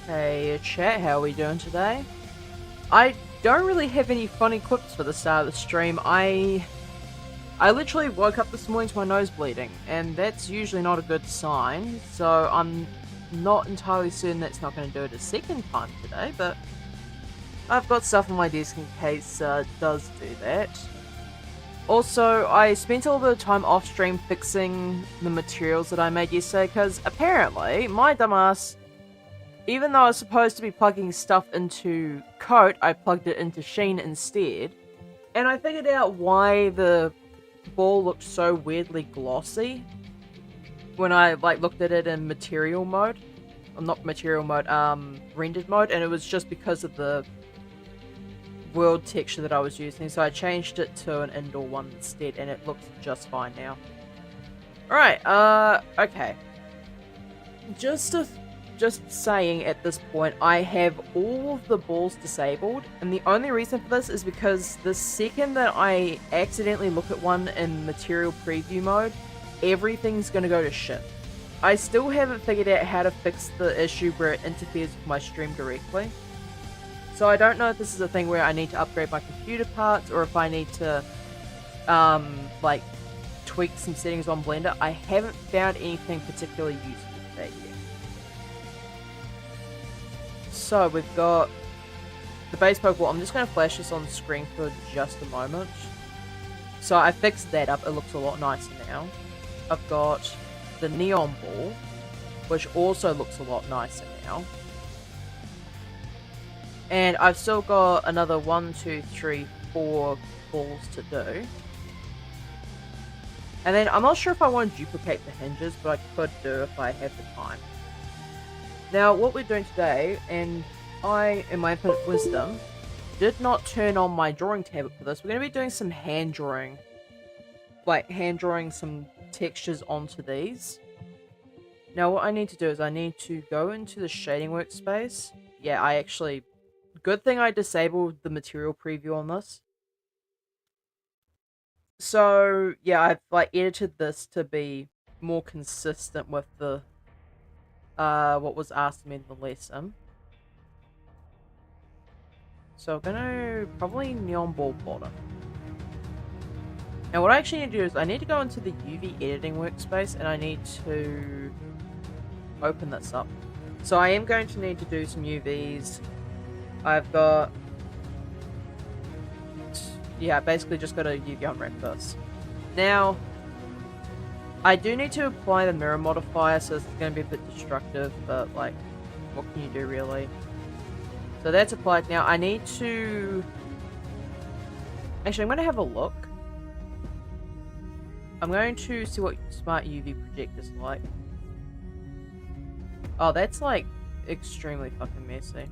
Hey chat, how are we doing today? I don't really have any funny clips for the start of the stream. I literally woke up this morning to my nose bleeding, and that's usually not a good sign, so I'm not entirely certain that's not going to do it a second time today, but I've got stuff on my desk in case it does do that. Also, I spent a little bit of time off stream fixing the materials that I made yesterday, because apparently, my dumbass, even though I was supposed to be plugging stuff into Coat, I plugged it into Sheen instead. And I figured out why the ball looked so weirdly glossy when I looked at it in material mode. Well, not material mode, rendered mode, and it was just because of the world texture that I was using, so I changed it to an indoor one instead, and it looks just fine now. Alright, okay. Just saying at this point, I have all of the balls disabled, and the only reason for this is because the second that I accidentally look at one in material preview mode, everything's gonna go to shit. I still haven't figured out how to fix the issue where it interferes with my stream directly. So I don't know if this is a thing where I need to upgrade my computer parts, or if I need to, tweak some settings on Blender. I haven't found anything particularly useful for that yet. So we've got the base poke wall. I'm just going to flash this on the screen for just a moment. So I fixed that up. It looks a lot nicer now. I've got the neon ball, which also looks a lot nicer now. And I've still got another 1, 2, 3, 4 balls to do. And then I'm not sure if I want to duplicate the hinges, but I could do if I have the time. Now, what we're doing today, and I, in my infinite wisdom, did not turn on my drawing tablet for this. We're going to be doing some hand drawing. Hand drawing some textures onto these. Now, what I need to do is I need to go into the shading workspace. Yeah, I actually... Good thing I disabled the material preview on this. So, yeah, I've edited this to be more consistent with the what was asked of me in the lesson. So I'm gonna probably neon ball bottom. Now what I actually need to do is I need to go into the UV editing workspace, and I need to open this up. So I am going to need to do some UVs. I've got... Yeah, basically just got to UV unwrap this. Now, I do need to apply the mirror modifier, so it's going to be a bit destructive, but what can you do really? So that's applied. Now I need to... Actually, I'm going to have a look. I'm going to see what Smart UV Project is like. Oh, that's extremely fucking messy.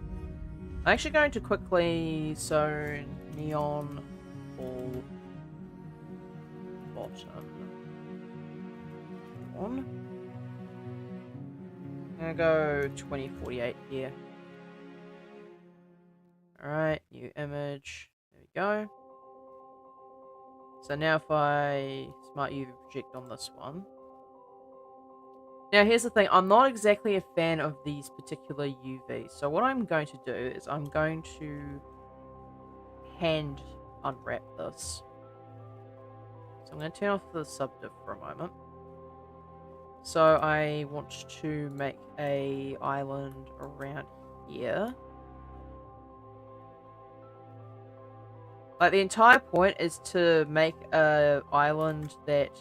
I'm actually going to quickly... So, neon ball bottom on. I'm gonna go 2048 here. Alright, new image. There we go. So now if I Smart UV project on this one. Now here's the thing, I'm not exactly a fan of these particular UVs. So what I'm going to do is I'm going to hand unwrap this. So I'm going to turn off the subdiv for a moment. So I want to make a island around here. The entire point is to make a island that...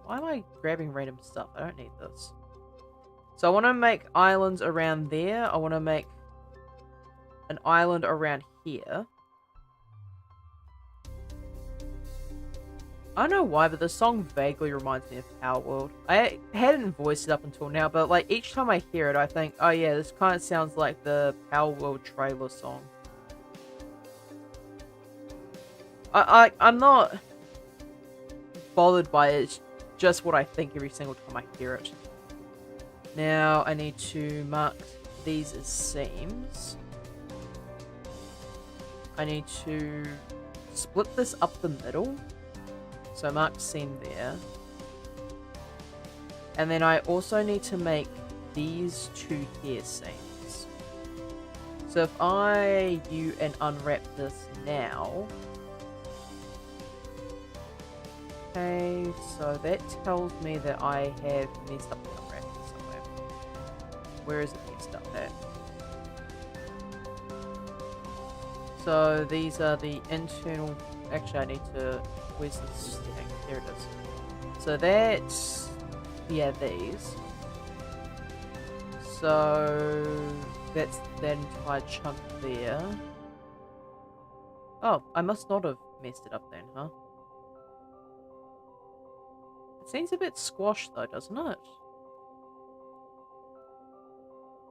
Why am I grabbing random stuff? I don't need this. So I want to make islands around there. I want to make an island around here. I don't know why, but the song vaguely reminds me of Power World. I hadn't voiced it up until now, but each time I hear it, I think, oh yeah, this kind of sounds like the Power World trailer song. I'm not bothered by it, it's just what I think every single time I hear it. Now, I need to mark these as seams. I need to split this up the middle. So I marked seam there. And then I also need to make these two tier seams. So if I and unwrap this now, okay, so that tells me that I have messed up the unwrapping somewhere. Where is it messed up at? So these are the internal. Actually, I need to. Where's this thing? There it is. So that's, yeah, these. So that's that entire chunk there. Oh, I must not have messed it up then, huh? It seems a bit squashed though, doesn't it?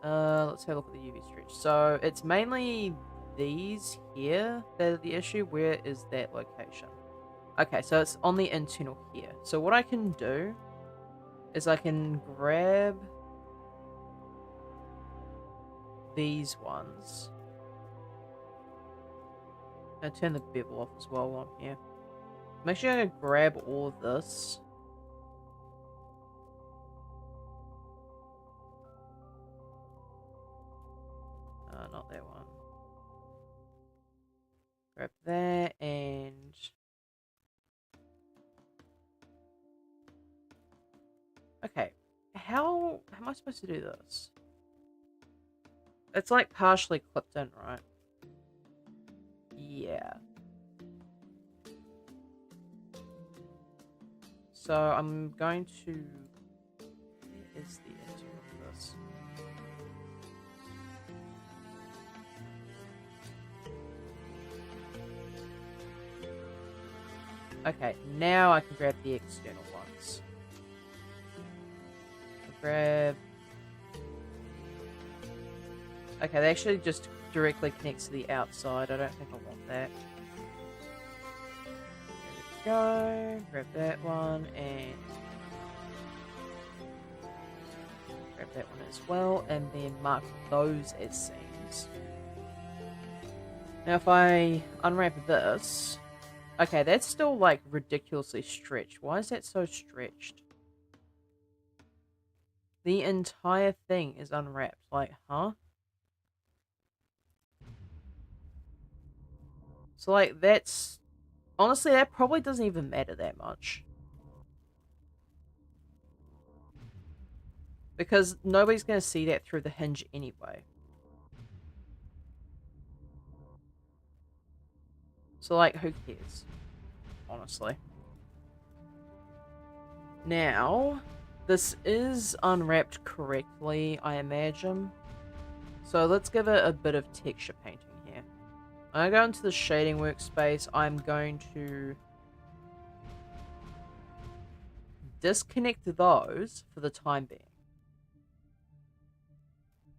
Let's have a look at the UV stretch. So it's mainly these here that are the issue. Where is that location? Okay, so it's on the internal here. So what I can do is I can grab these ones. And turn the bevel off as well on here. Make sure I grab all of this. Not that one. Grab that and... Okay, how am I supposed to do this? It's like partially clipped in, right? Yeah. So I'm going to... Where is the enter of this? Okay, now I can grab the external ones. Grab... Okay, they actually just directly connects to the outside. I don't think I want that. There we go. Grab that one and grab that one as well, and then mark those as seams. Now if I unwrap this... Okay, that's still like ridiculously stretched. Why is that so stretched? The entire thing is unwrapped. Like, huh? So, like, that's... Honestly, that probably doesn't even matter that much. Because nobody's going to see that through the hinge anyway. So, like, who cares? Honestly. Now, this is unwrapped correctly, I imagine. So let's give it a bit of texture painting here. I'm going to go into the shading workspace. I'm going to disconnect those for the time being.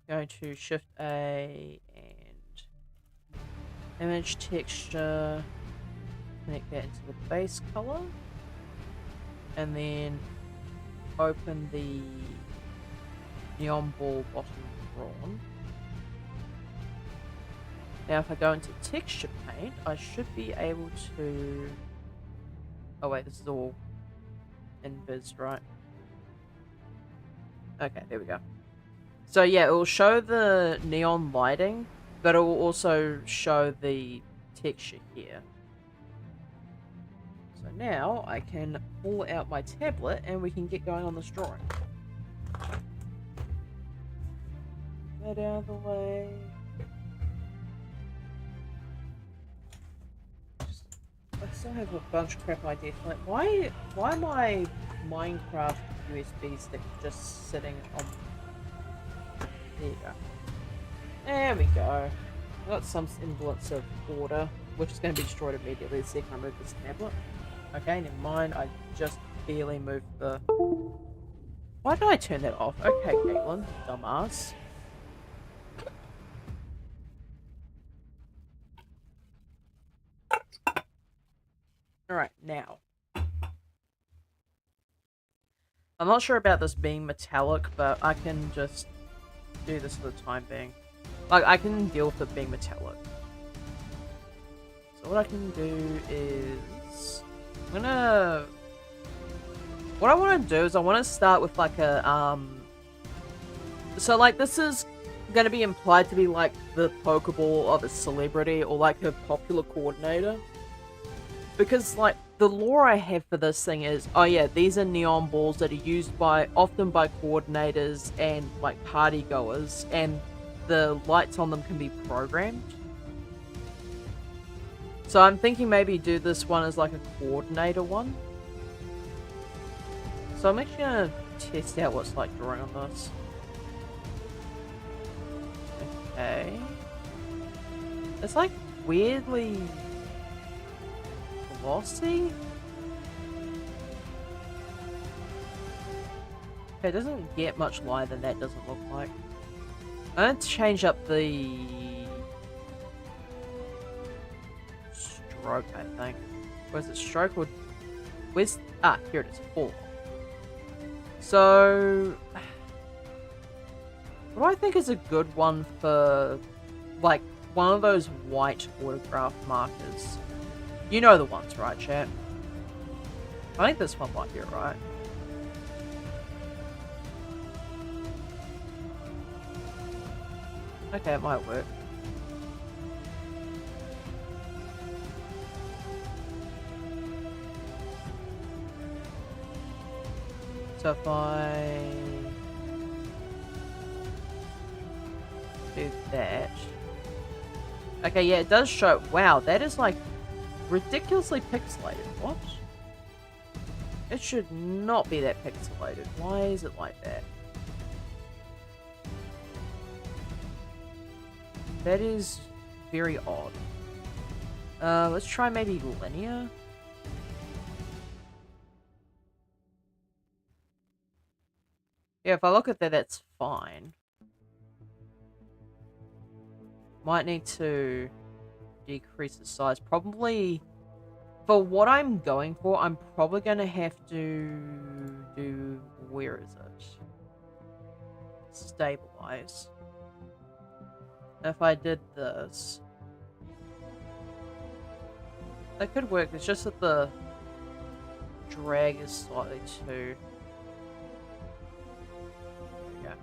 Going to Shift A and image texture. Connect that into the base color. And then open the neon ball bottom drawn. Now if I go into texture paint, I should be able to... Oh wait, this is all invis, right? Okay, there we go. So yeah, it will show the neon lighting, but it will also show the texture here. So now I can pull out my tablet and we can get going on this drawing. Get that out of the way. I still have a bunch of crap ideas. Like, why my Minecraft USB stick just sitting on... There you go. There we go. Got some semblance of order, which is going to be destroyed immediately the second I move this tablet. Okay, never mind. I just barely moved the... Why did I turn that off? Okay, Caitlin, dumbass. Alright, now. I'm not sure about this being metallic, but I can just do this for the time being. Like, I can deal with it being metallic. So what I can do is... I'm gonna... What I want to do is I want to start with like a, So, like, this is gonna be implied to be, like, the Pokeball of a celebrity or, like, a popular coordinator. Because, like, the lore I have for this thing is, oh yeah, these are neon balls that are used often by coordinators and, like, party goers, and the lights on them can be programmed. So I'm thinking maybe do this one as, like, a coordinator one. So I'm actually gonna test out what's like drawing on this. Okay. It's like weirdly glossy. Okay, it doesn't get much lighter than that, doesn't look like. I'm going to change up the stroke, I think. Where's it stroke or where's here it is, 4. So what do I think is a good one for, like, one of those white autograph markers? You know the ones, right, chat? I think this one might be right. Okay, it might work. So if I do that... Okay, yeah, it does show... Wow, that is, like, ridiculously pixelated. What? It should not be that pixelated. Why is it like that? That is very odd. Let's try maybe linear. Yeah, if I look at that, that's fine. Might need to decrease the size. Probably, for what I'm going for, I'm probably going to have to do... Where is it? Stabilize. If I did this... That could work. It's just that the drag is slightly too... There we go.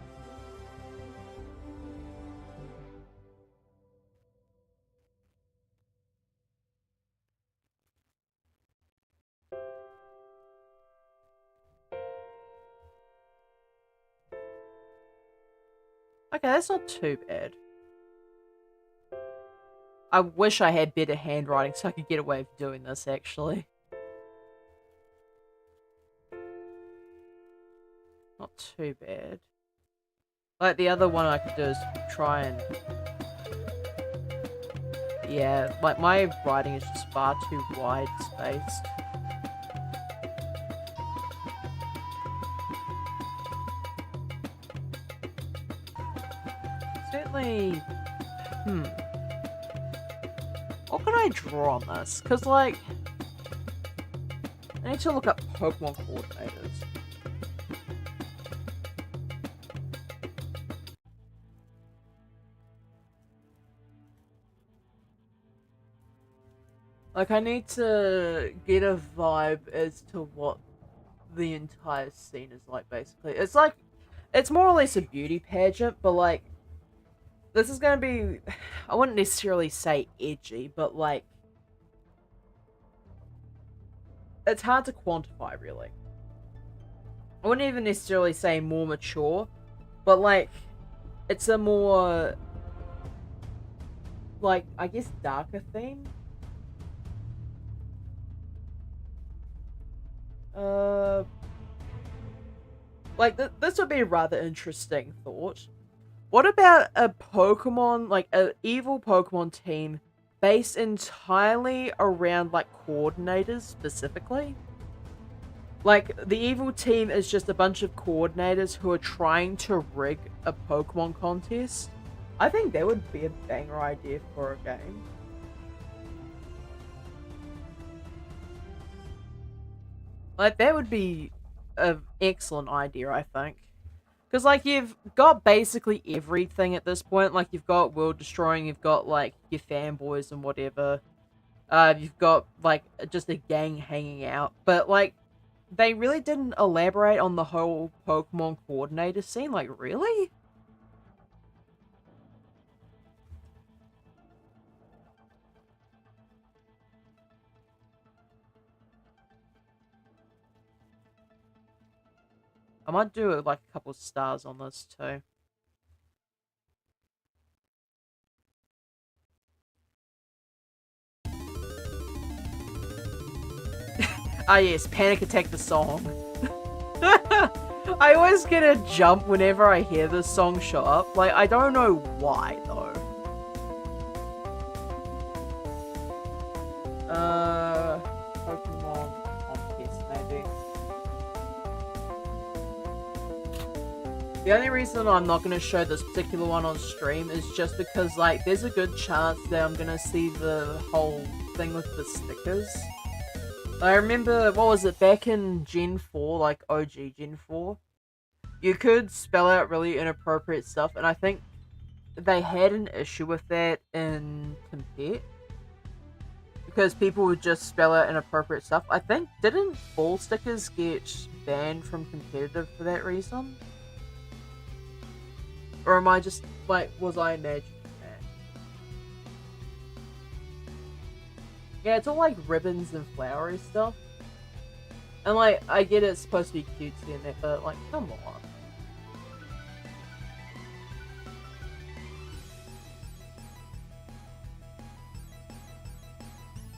Okay, that's not too bad. I wish I had better handwriting so I could get away with doing this, actually. Not too bad. Like, the other one I could do is try and... Yeah, like, my writing is just far too wide spaced. Certainly... What can I draw on this? Because, like... I need to look up Pokemon coordinators. Like, I need to get a vibe as to what the entire scene is like, basically. It's like, it's more or less a beauty pageant, but, like, this is gonna be, I wouldn't necessarily say edgy, but, like, it's hard to quantify, really. I wouldn't even necessarily say more mature, but, like, it's a more, like, I guess darker theme. Like, this would be a rather interesting thought. What about a Pokemon, like, an evil Pokemon team based entirely around, like, coordinators, specifically? Like, the evil team is just a bunch of coordinators who are trying to rig a Pokemon contest. I think that would be a banger idea for a game. Like, that would be an excellent idea, I think. Because, like, you've got basically everything at this point. Like, you've got world destroying, you've got, like, your fanboys and whatever. You've got, like, just a gang hanging out. But, like, they really didn't elaborate on the whole Pokemon coordinator scene. Like, really? I might do like a couple of stars on this too. Ah yes, Panic Attack the song. I always get a jump whenever I hear this song show up. Like, I don't know why, though. Pokemon contest, maybe. The only reason I'm not going to show this particular one on stream is just because, like, there's a good chance that I'm going to see the whole thing with the stickers. I remember, what was it, back in Gen 4, like OG Gen 4, you could spell out really inappropriate stuff, and I think they had an issue with that in Compete. Because people would just spell out inappropriate stuff. I think, didn't ball stickers get banned from competitive for that reason? Or am I just, like, was I imagining that? Yeah, it's all like ribbons and flowery stuff. And like, I get it's supposed to be cutesy and that, but like, come on.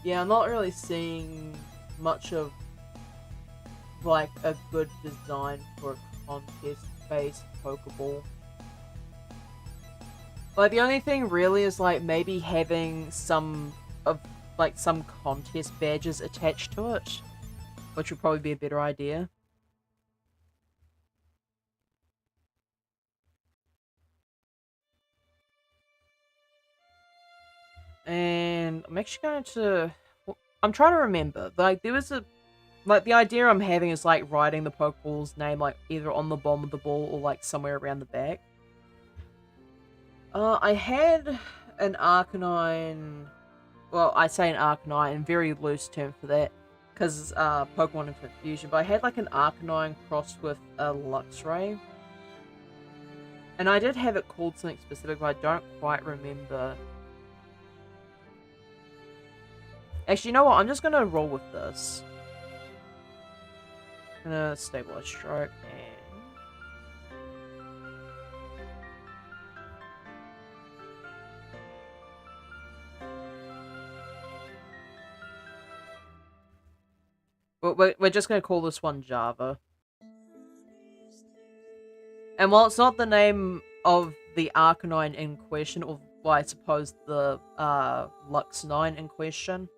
Yeah, I'm not really seeing much of like a good design for a contest-based Pokeball. Like, the only thing really is like maybe having some of like some contest badges attached to it, which would probably be a better idea. And I'm actually going to... I'm trying to remember. Like, there was a... Like, the idea I'm having is, like, writing the Pokeball's name, like, either on the bottom of the ball or, like, somewhere around the back. I had an Arcanine... Well, I say an Arcanine, very loose term for that, because Pokemon and Confusion, but I had, like, an Arcanine crossed with a Luxray. And I did have it called something specific, but I don't quite remember. Actually, you know what? I'm just gonna roll with this. I'm gonna stabilize stroke and... We're just gonna call this one Java. And while it's not the name of the Arcanine in question, or well, I suppose the Luxnine in question,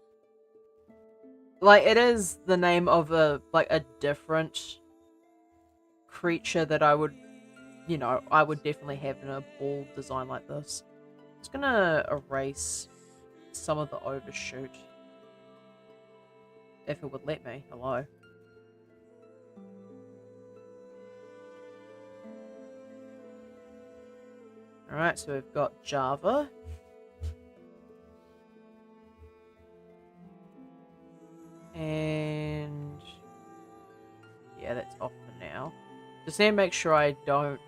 like, it is the name of a different creature that I would, you know, I would definitely have in a ball design like this. I'm just gonna erase some of the overshoot. If it would let me. Hello. Alright, so we've got Java. And... yeah, that's off for now. Just need to make sure I don't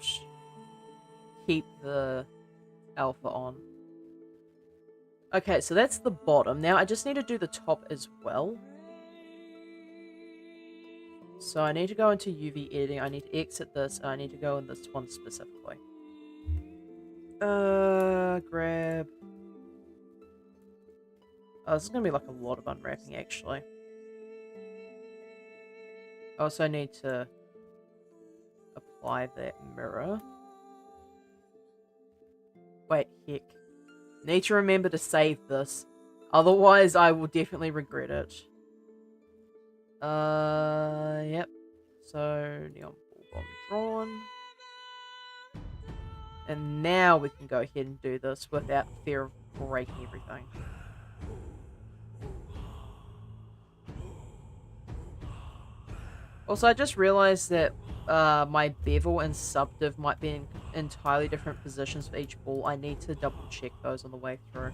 keep the alpha on. Okay, so that's the bottom. Now I just need to do the top as well. So I need to go into UV editing, I need to exit this, and I need to go in this one specifically. Grab... oh, this is going to be like a lot of unwrapping, actually. I also need to apply that mirror. Wait, heck. Need to remember to save this. Otherwise, I will definitely regret it. Yep. So, neon ball bomb drawn. And now we can go ahead and do this without fear of breaking everything. Also, I just realized that my bevel and subdiv might be in entirely different positions for each ball. I need to double check those on the way through.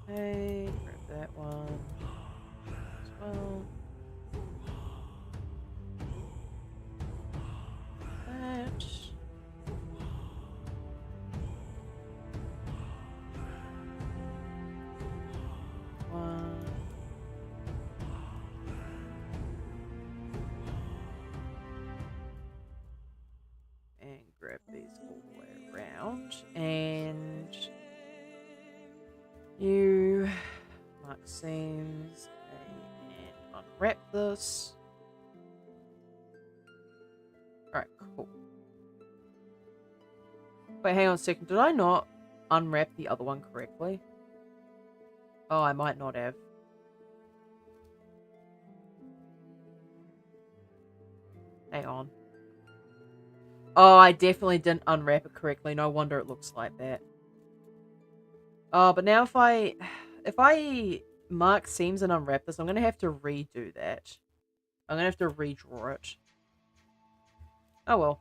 Okay, grab that one as well. That. One. around, and you mark seams and unwrap this. Alright, cool. Wait, hang on a second. Did I not unwrap the other one correctly? Oh, I might not have. Hang on. Oh, I definitely didn't unwrap it correctly. No wonder it looks like that. Oh, but now if I mark seams and unwrap this, I'm going to have to redo that. I'm going to have to redraw it. Oh well.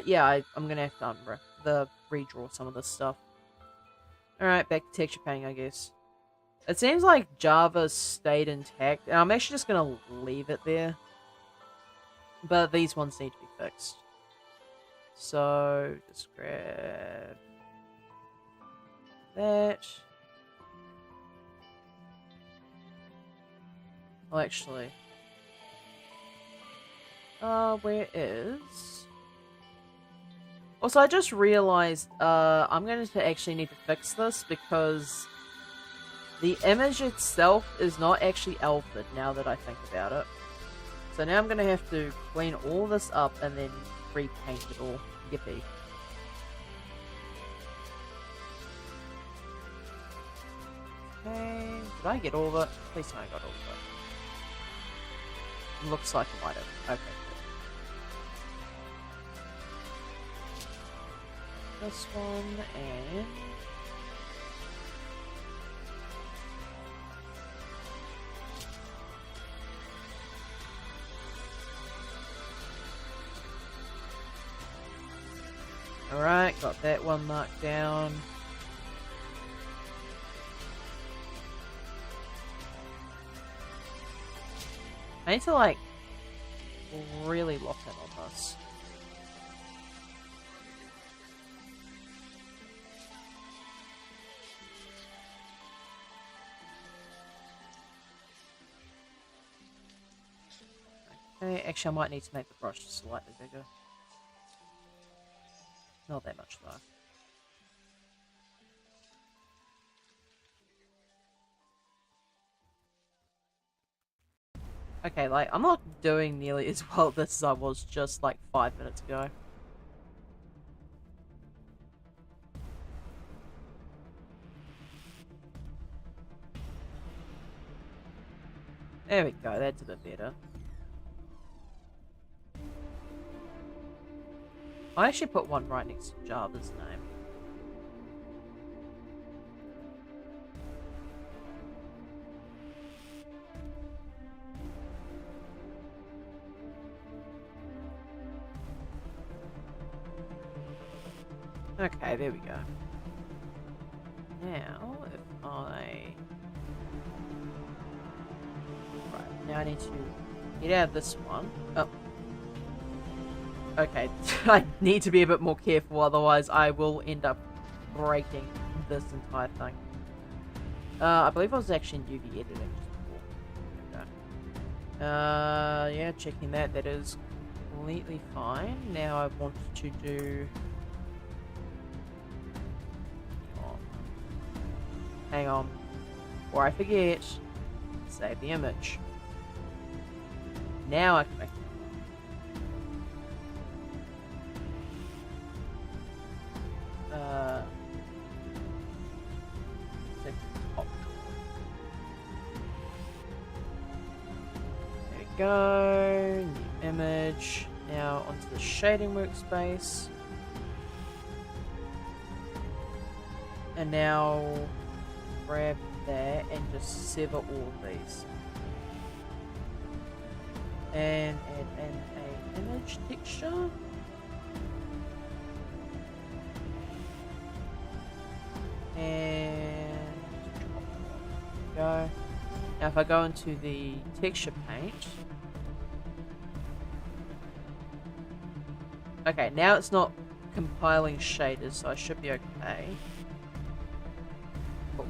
Yeah, I'm going to have to unwrap redraw some of this stuff. Alright, back to texture painting, I guess. It seems like Java stayed intact, and I'm actually just going to leave it there. But these ones need to be fixed. So, just grab that. Well, actually, where is... Also, I just realized, I'm going to actually need to fix this because the image itself is not actually alphaed now that I think about it. So now I'm going to have to clean all this up and then repaint it all. Yippee. Okay, did I get all of it? Please tell me I got all of it. Looks like I might have. Okay, cool. This one and... Alright, got that one marked down. I need to, like, really lock in on this. Okay, actually I might need to make the brush slightly bigger. Not that much though. Okay, like, I'm not doing nearly as well at this as I was just like 5 minutes ago. There we go, that's a bit better. I actually put one right next to Java's name. Okay, there we go. Now, if I... Right, now I need to get out of this one. Oh. Okay, I need to be a bit more careful, otherwise I will end up breaking this entire thing. I believe I was actually in UV editing just before. Okay. Yeah, checking that. That is completely fine. Now I want to do... Hang on. Before I forget, save the image. Now I can make there we go. New image. Now onto the shading workspace. And now grab that and just sever all of these. And add an image texture. And go. Now if I go into the texture paint. Okay, now it's not compiling shaders, so I should be okay. Cool.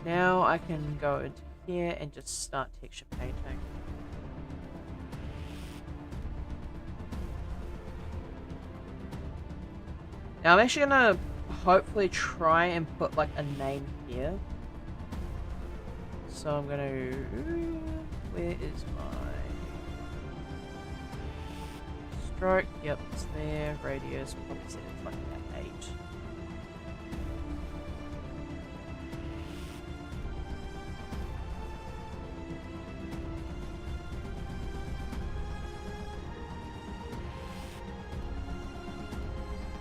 Now I can go into here and just start texture painting. Now I'm actually gonna hopefully try and put like a name here. So I'm gonna... Where is my... Stroke? Yep, it's there. Radius, probably set it like at 8.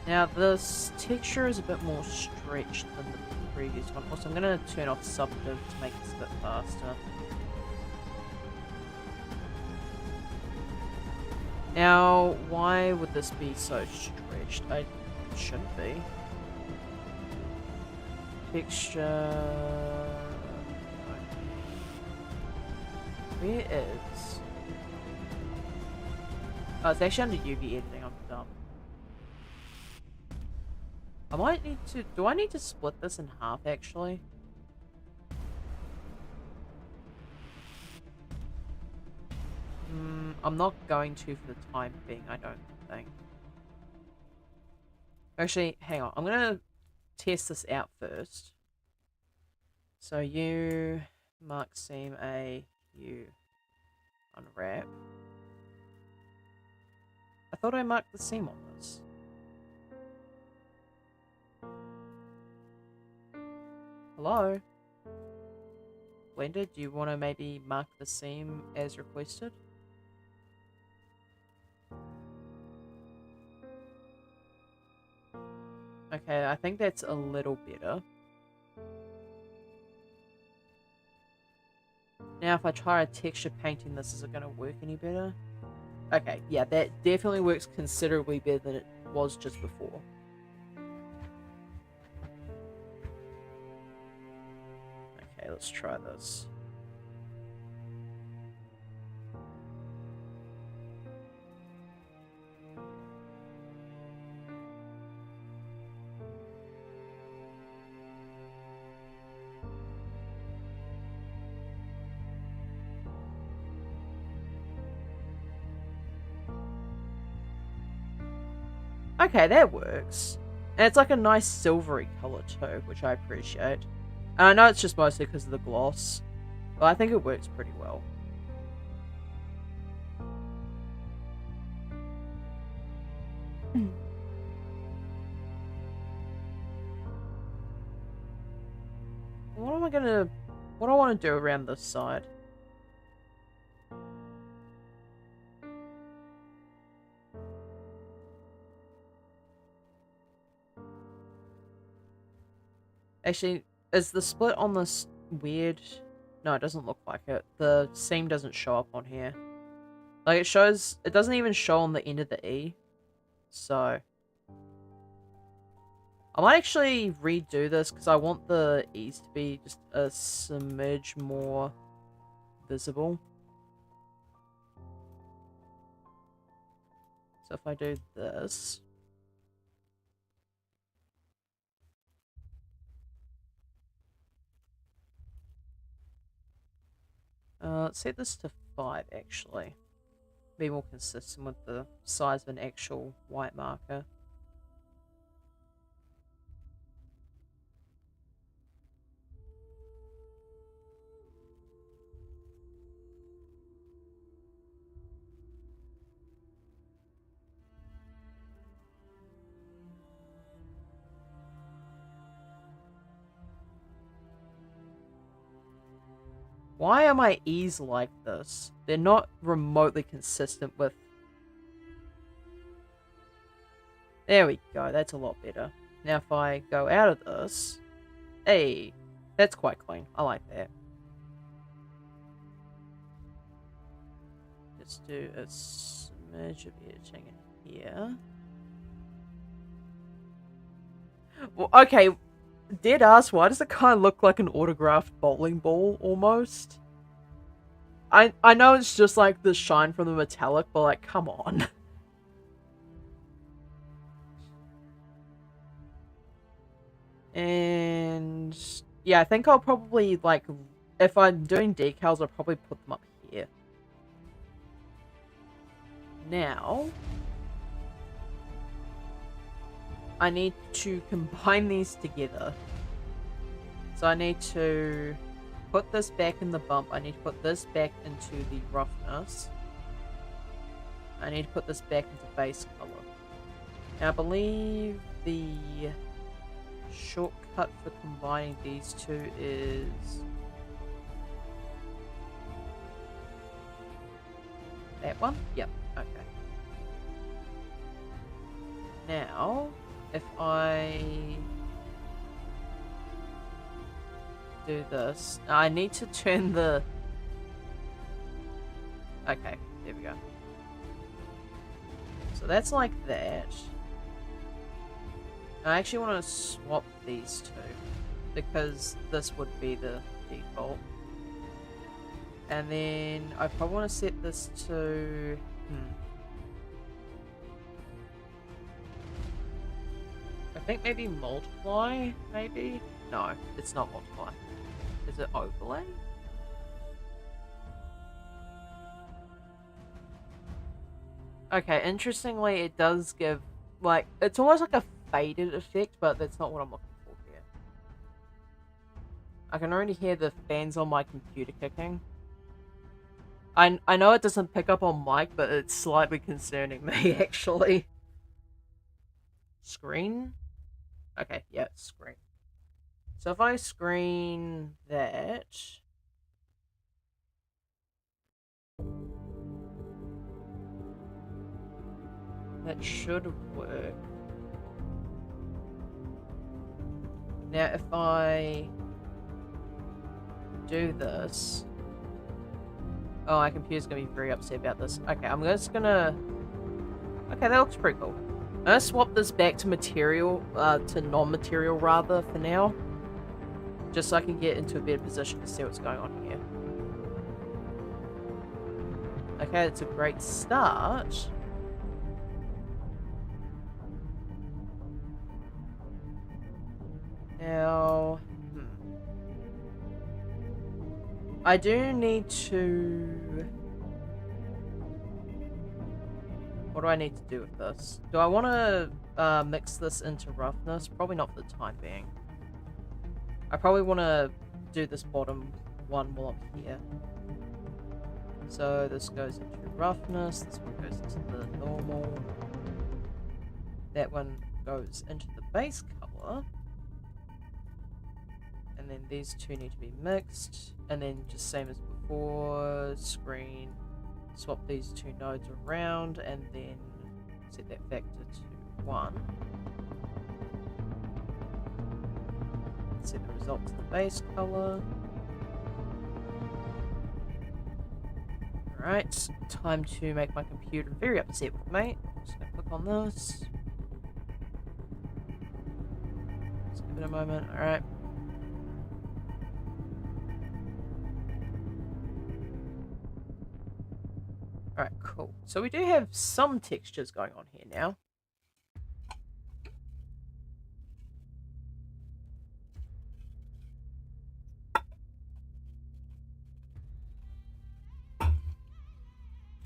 Now this texture is a bit more stretched than the previous one. Also, I'm going to turn off subdiv to make this a bit faster. Now, why would this be so stretched? It shouldn't be. Texture... Where is... Oh, it's actually under UV editing, I'm dumb. I might need to... Do I need to split this in half, actually? I'm not going to for the time being, I don't think. Actually, hang on. I'm going to test this out first. So you mark seam A, you unwrap. I thought I marked the seam on this. Hello? Blender, do you want to maybe mark the seam as requested? Okay, I think that's a little better. Now if I try texture painting this, is it going to work any better? Okay, yeah, that definitely works considerably better than it was just before. Okay, let's try this. Okay, that works. And it's like a nice silvery color too, which I appreciate. And I know it's just mostly because of the gloss, but I think it works pretty well. What do I want to do around this side? Actually, is the split on this weird? No, it doesn't look like it. The seam doesn't show up on here. Like, it doesn't even show on the end of the E. So, I might actually redo this because I want the E's to be just a smidge more visible. So if I do this... let's set this to 5, actually. Be more consistent with the size of an actual white marker. Why are my E's like this? They're not remotely consistent with... There we go, that's a lot better. Now if I go out of this... Hey, that's quite clean. I like that. Let's do a smidge of editing in here. Well, okay, dead ass, why does it kind of look like an autographed bowling ball, almost? I know it's just like the shine from the metallic, but like, come on. And yeah, I think I'll probably, like, if I'm doing decals, I'll probably put them up here. Now, I need to combine these together. So I need to put this back in the bump. I need to put this back into the roughness. I need to put this back into base color. Now I believe the shortcut for combining these two is that one? Yep, okay. Now, if I do this, I need to turn the... Okay, there we go. So that's like that. I actually want to swap these two, because this would be the default. And then I probably want to set this to... I think maybe multiply, maybe? No, it's not multiply. Is it overlay? Okay, interestingly, it does give, like, it's almost like a faded effect, but that's not what I'm looking for here. I can already hear the fans on my computer kicking. I know it doesn't pick up on mic, but it's slightly concerning me, actually. Screen? Okay, yeah, it's screen. So if I screen that... that should work. Now if I do this... Oh, my computer's gonna be very upset about this. Okay, I'm just gonna... Okay, that looks pretty cool. I'm gonna swap this back to material, to non-material rather, for now. Just so I can get into a better position to see what's going on here. Okay, it's a great start. Now... I do need to... What do I need to do with this? Do I want to mix this into roughness? Probably not for the time being. I probably want to do this bottom one while I'm here. So this goes into roughness, this one goes into the normal. That one goes into the base color. And then these two need to be mixed. And then just same as before, screen, swap these two nodes around, and then set that vector to 1. Set the result to the base color. Alright, time to make my computer very upset with me. Just gonna click on this. Just give it a moment, alright. Alright, cool. So we do have some textures going on here now.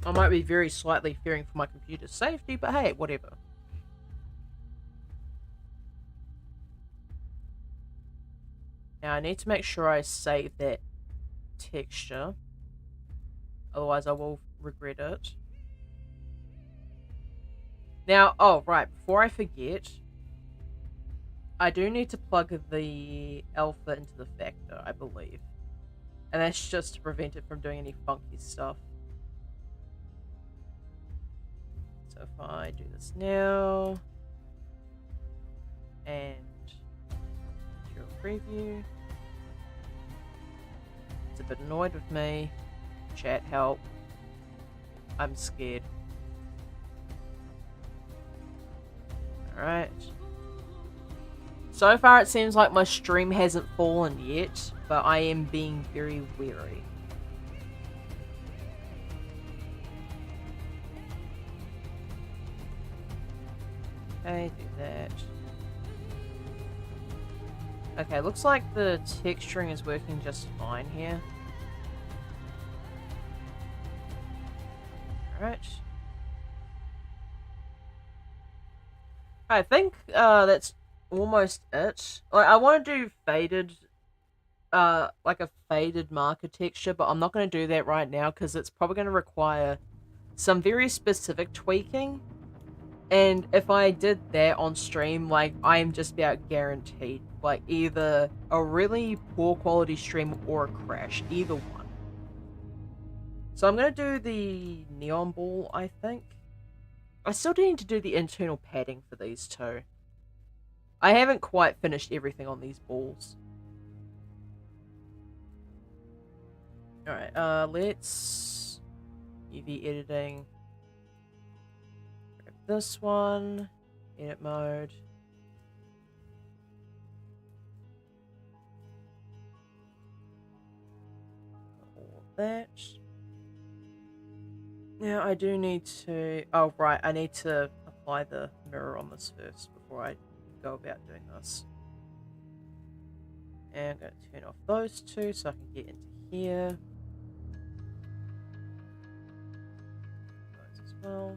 I might be very slightly fearing for my computer's safety, but hey, whatever. Now I need to make sure I save that texture. Otherwise I will regret it. Now, oh right, before I forget, I do need to plug the alpha into the factor, I believe. And that's just to prevent it from doing any funky stuff. So if I do this now, and material preview, it's a bit annoyed with me. Chat, help. I'm scared. Alright. So far it seems like my stream hasn't fallen yet, but I am being very wary. Okay, do that. Okay, looks like the texturing is working just fine here. Alright. I think that's almost it. Like I want to do faded, like a faded marker texture, but I'm not going to do that right now because it's probably going to require some very specific tweaking. And if I did that on stream, like I am just about guaranteed, like either a really poor quality stream or a crash, either one. So I'm going to do the neon ball, I think. I still need to do the internal padding for these two. I haven't quite finished everything on these balls. Alright, let's UV editing. Grab this one. Edit mode. All of that. Now I do need to... Oh, right, I need to apply the mirror on this first before I go about doing this. And I'm going to turn off those two so I can get into here. Those as well.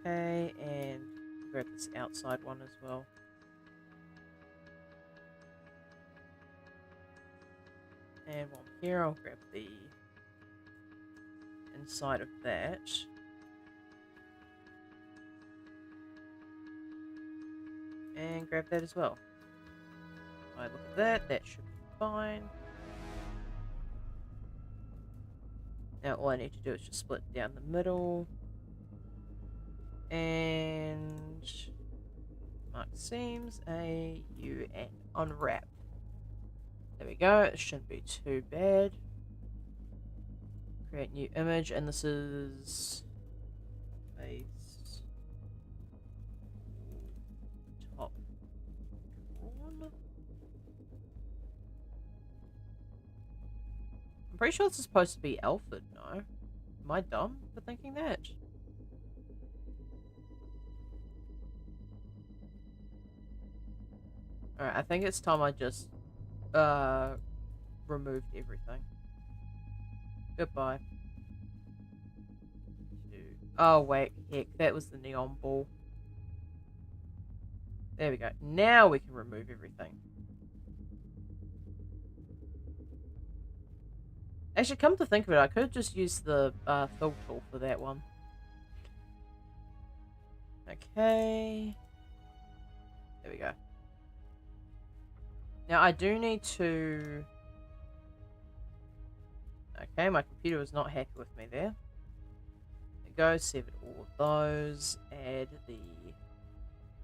Okay, and grab this outside one as well. And while I'm here, I'll grab the inside of that. And grab that as well. I look at that, that should be fine. Now all I need to do is just split down the middle. And mark seams, A, U, and unwrap. There we go, it shouldn't be too bad. Create new image, and this is face top drawn. I'm pretty sure this is supposed to be Alfred, no? Am I dumb for thinking that? Alright, I think it's time I just removed everything. Goodbye. Oh wait, heck, that was the neon ball. There we go. Now we can remove everything. Actually, come to think of it, I could have just used the fill tool for that one. Okay. There we go. Now I do need to... Okay, my computer was not happy with me there. There we go, severed all of those. Add the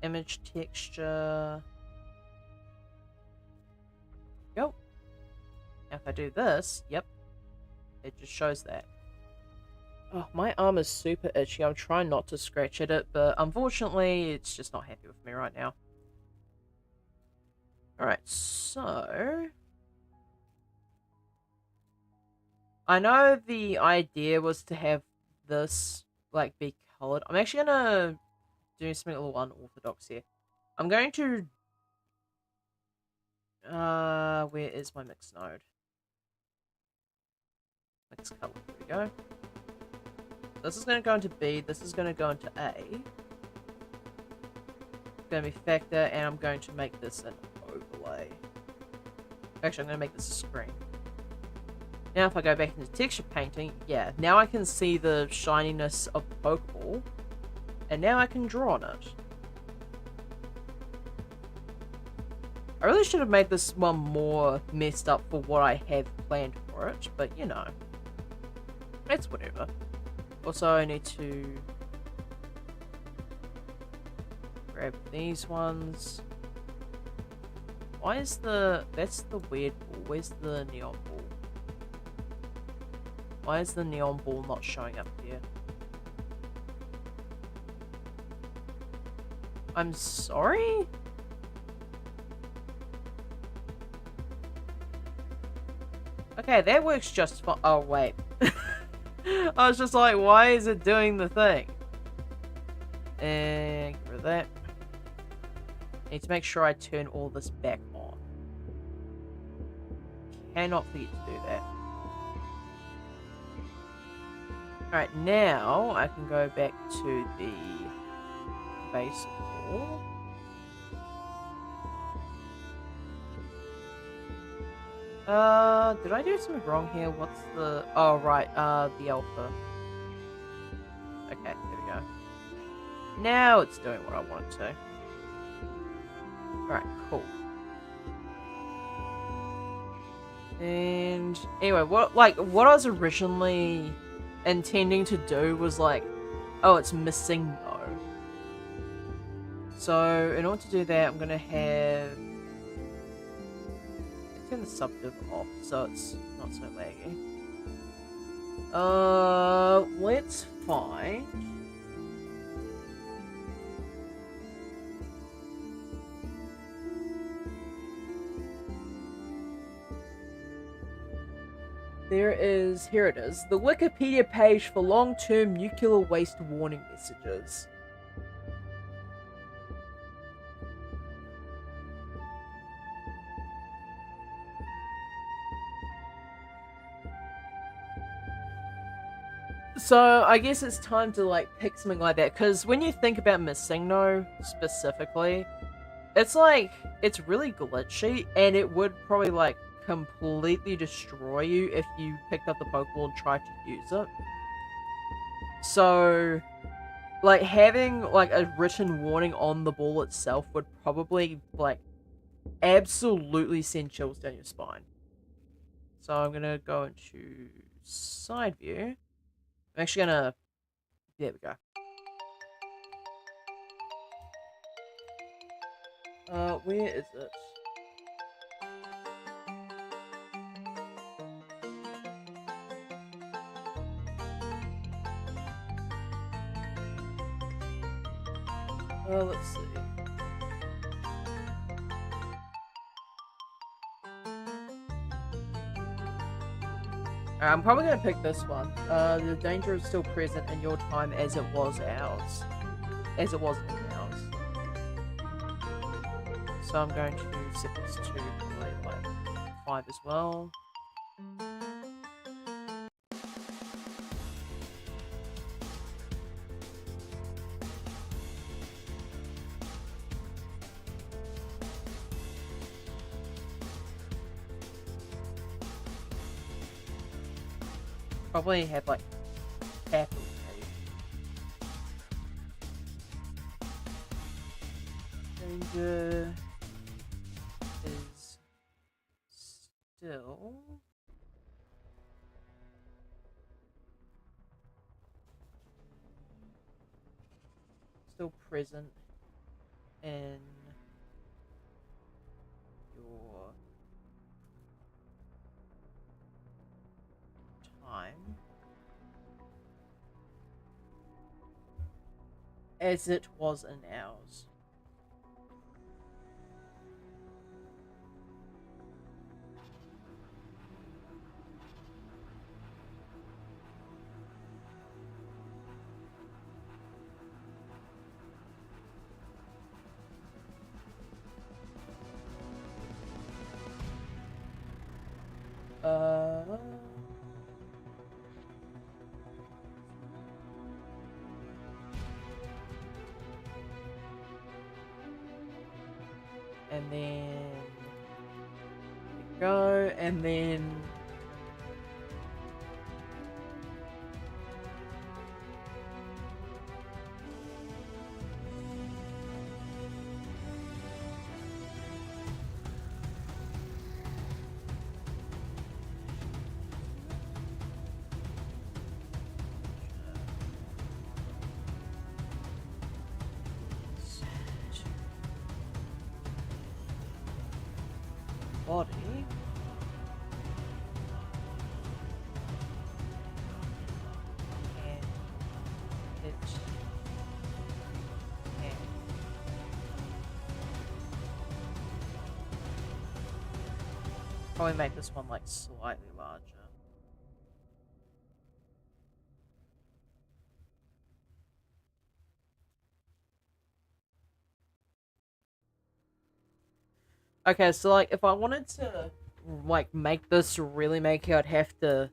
image texture. Go. Now if I do this, yep, it just shows that. Oh, my arm is super itchy. I'm trying not to scratch at it, but unfortunately, it's just not happy with me right now. Alright, so... I know the idea was to have this, like, be colored. I'm actually gonna do something a little unorthodox here. I'm going to... where is my mix node? Mix color, here we go. This is going to go into B, this is going to go into A. It's going to be factor, and I'm going to make this an overlay. Actually, I'm going to make this a screen. Now if I go back into texture painting, yeah, now I can see the shininess of the Pokeball. And now I can draw on it. I really should have made this one more messed up for what I have planned for it, but you know. It's whatever. Also, I need to grab these ones. Why is that's the weird ball. Where's the neon ball? Why is the neon ball not showing up here? I'm sorry? Okay, that works just fine. Oh, wait. I was just like, why is it doing the thing? And get rid of that. Need to make sure I turn all this back on. Cannot forget to do that. Alright, now I can go back to the base wall. Did I do something wrong here? What's the... Oh, right, the alpha. Okay, there we go. Now it's doing what I want it to. Alright, cool. And anyway, what I was originally intending to do was like, oh, it's missing no. So in order to do that, I'm gonna have turn the subdiv off so it's not so laggy. Let's find. Here it is, the Wikipedia page for long-term nuclear waste warning messages. So, I guess it's time to, like, pick something like that, because when you think about Missingno, specifically, it's, like, it's really glitchy, and it would probably, like, completely destroy you if you picked up the Pokeball and tried to use it. So, like, having, like, a written warning on the ball itself would probably, like, absolutely send chills down your spine. So I'm gonna go into side view. I'm actually gonna... There we go. Where is it? Let's see. I'm probably gonna pick this one. The danger is still present in your time as it was ours. As it was in ours. So I'm going to set this to probably like 5 as well. Probably have like capital K. Danger is still present in your time as it was in ours. And then go, and then body. And it can probably make this one like slightly larger. Okay, so like if I wanted to like make this really make it, I'd have to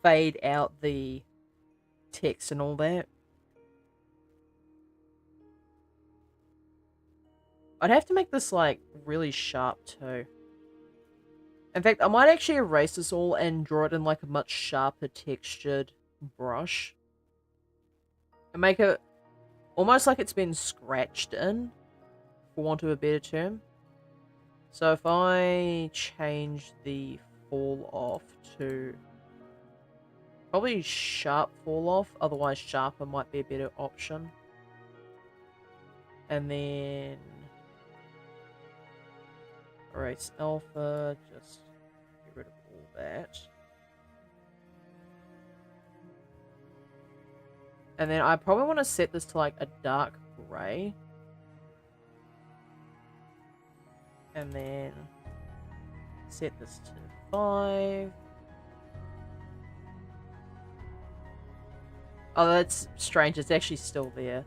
fade out the text and all that. I'd have to make this, like, really sharp, too. In fact, I might actually erase this all and draw it in, like, a much sharper textured brush. And make it almost like it's been scratched in, for want of a better term. So if I change the fall off to probably sharp fall off, otherwise sharper might be a better option. And then erase alpha, just get rid of all that. And then I probably want to set this to like a dark gray. And then set this to 5. Oh, that's strange. It's actually still there.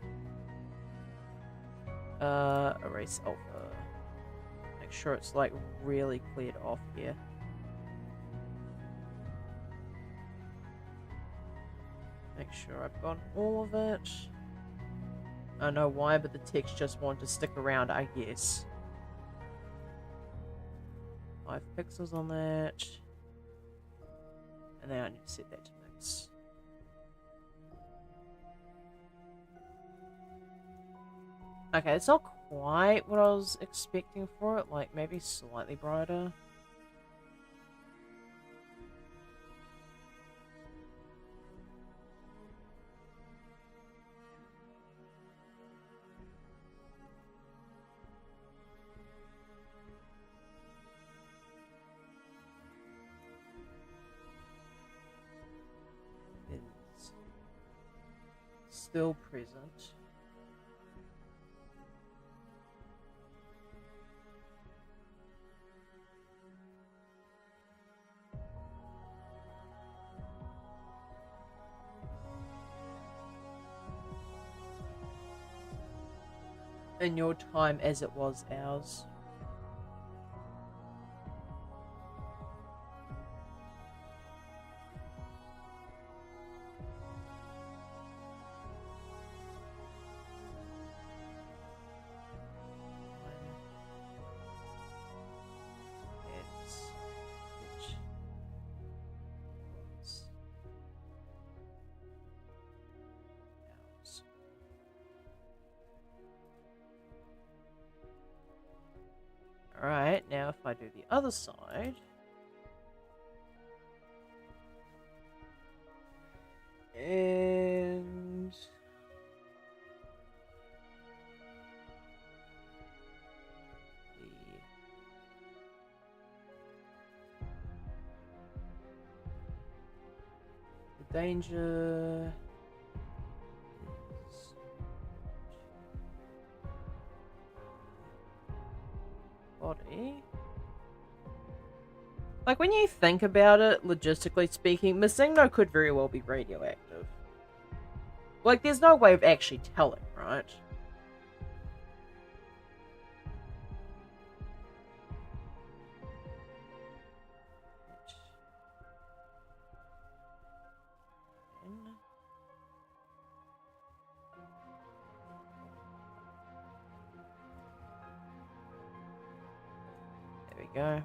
Erase alpha. Make sure it's like really cleared off here. Make sure I've got all of it. I don't know why, but the text just wanted to stick around, I guess. 5 pixels on that. And then I need to set that to mix. Okay, it's not quite what I was expecting for it. Like, maybe slightly brighter. It's still present. In your time as it was ours. Alright, now if I do the other side. And the danger is body. Like, when you think about it, logistically speaking, Masigno could very well be radioactive. Like, there's no way of actually telling, right? There we go.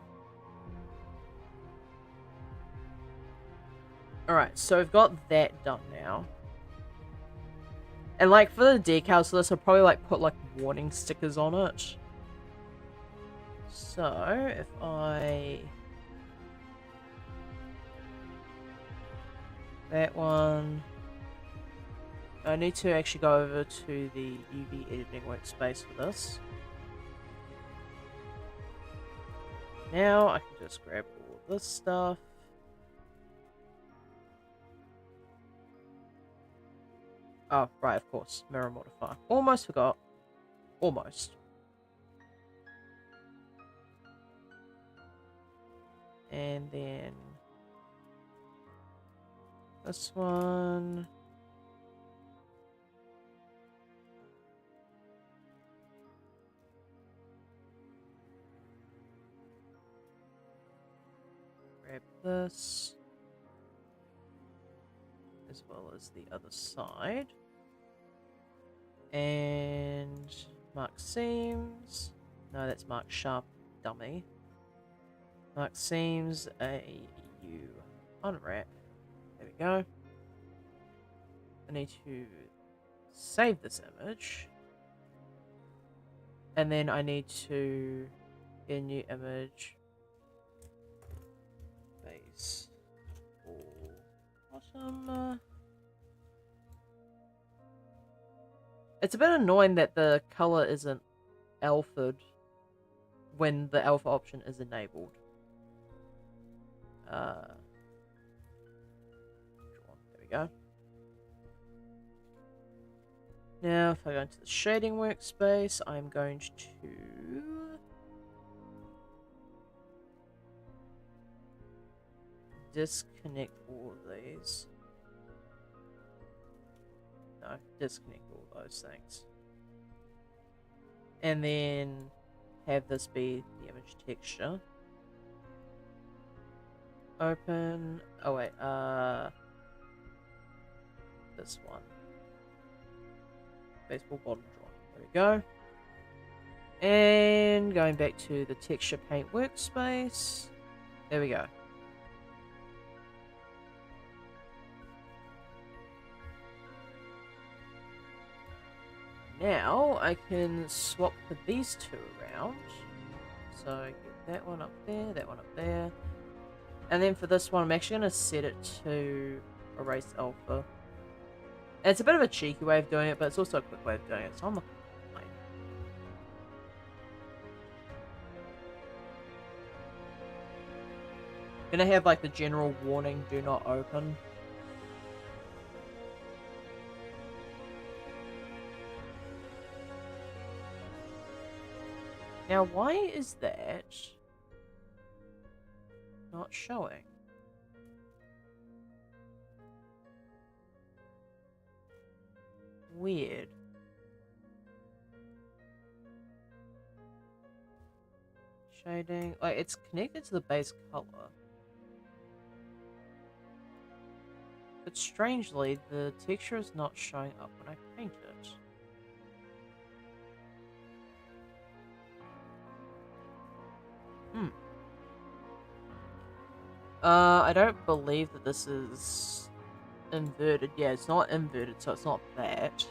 Alright, so we've got that done now. And like for the decals for this, I'll probably like put like warning stickers on it. So if I... that one... I need to actually go over to the UV editing workspace for this. Now I can just grab all of this stuff. Oh, right, of course. Mirror modifier. Almost forgot. Almost. And then... this one... grab this. as well as the other side. And mark seams. No, that's mark sharp, dummy. Mark seams, AU unwrap. There we go. I need to save this image. And then I need to get a new image. Base. Bottom. It's a bit annoying that the color isn't alphaed when the alpha option is enabled. There we go. Now, if I go into the shading workspace, I'm going to disconnect all of these. No, disconnect all those things. And then have this be the image texture. Open. Oh wait, this one. Baseball bottom drawing. There we go. And going back to the texture paint workspace. There we go. Now I can swap these two around. So get that one up there, that one up there. And then for this one, I'm actually going to set it to erase alpha. And it's a bit of a cheeky way of doing it, but it's also a quick way of doing it, so I'm not going to complain. Gonna have like the general warning, do not open. Now, why is that not showing? Weird. Shading. Like, it's connected to the base color. But strangely, the texture is not showing up when I paint it. I don't believe that this is inverted. Yeah, it's not inverted, so it's not that.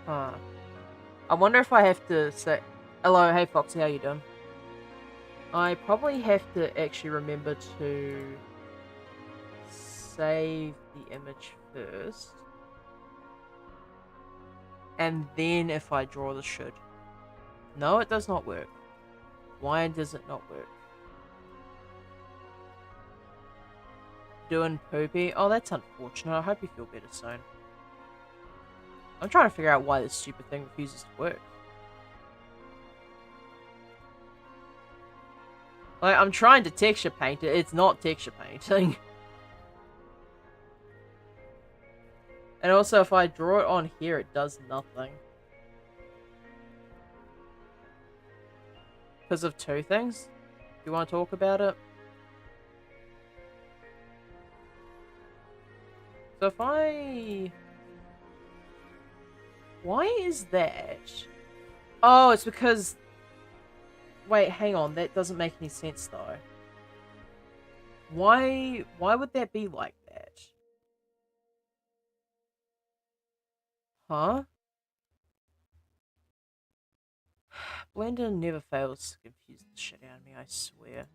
Huh. I wonder if I have to say... Hello, hey Foxy, how you doing? I probably have to actually remember to save the image first. And then if I draw the should. No, it does not work. Why does it not work? Doing poopy? Oh, that's unfortunate. I hope you feel better soon. I'm trying to figure out why this stupid thing refuses to work. Like, I'm trying to texture paint it. It's not texture painting. And also, if I draw it on here, it does nothing. Because of two things. Do you want to talk about it? So if I... Why is that? Oh, it's because... Wait, hang on. That doesn't make any sense, though. Why would that be like that? Huh? Blender never fails to confuse the shit out of me, I swear.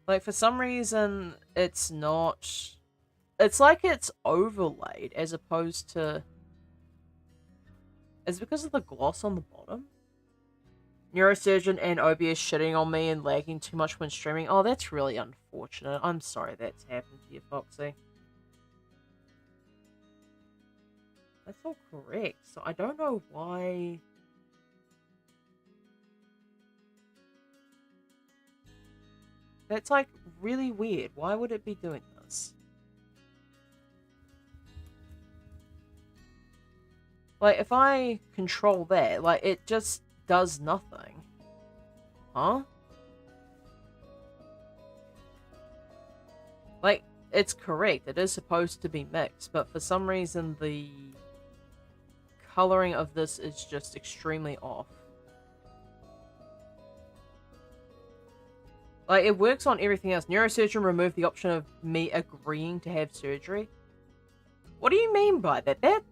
Like, for some reason, it's not... It's like it's overlaid, as opposed to... Is it because of the gloss on the bottom? Neurosurgeon and OBS shitting on me and lagging too much when streaming. Oh, that's really unfortunate. I'm sorry that's happened to you, Foxy. That's all correct. So I don't know why... That's like really weird. Why would it be doing this? Like, if I control that, like, it just does nothing. Huh? Like, it's correct. It is supposed to be mixed, but for some reason the coloring of this is just extremely off. Like, it works on everything else. Neurosurgeon removed the option of me agreeing to have surgery. What do you mean by that?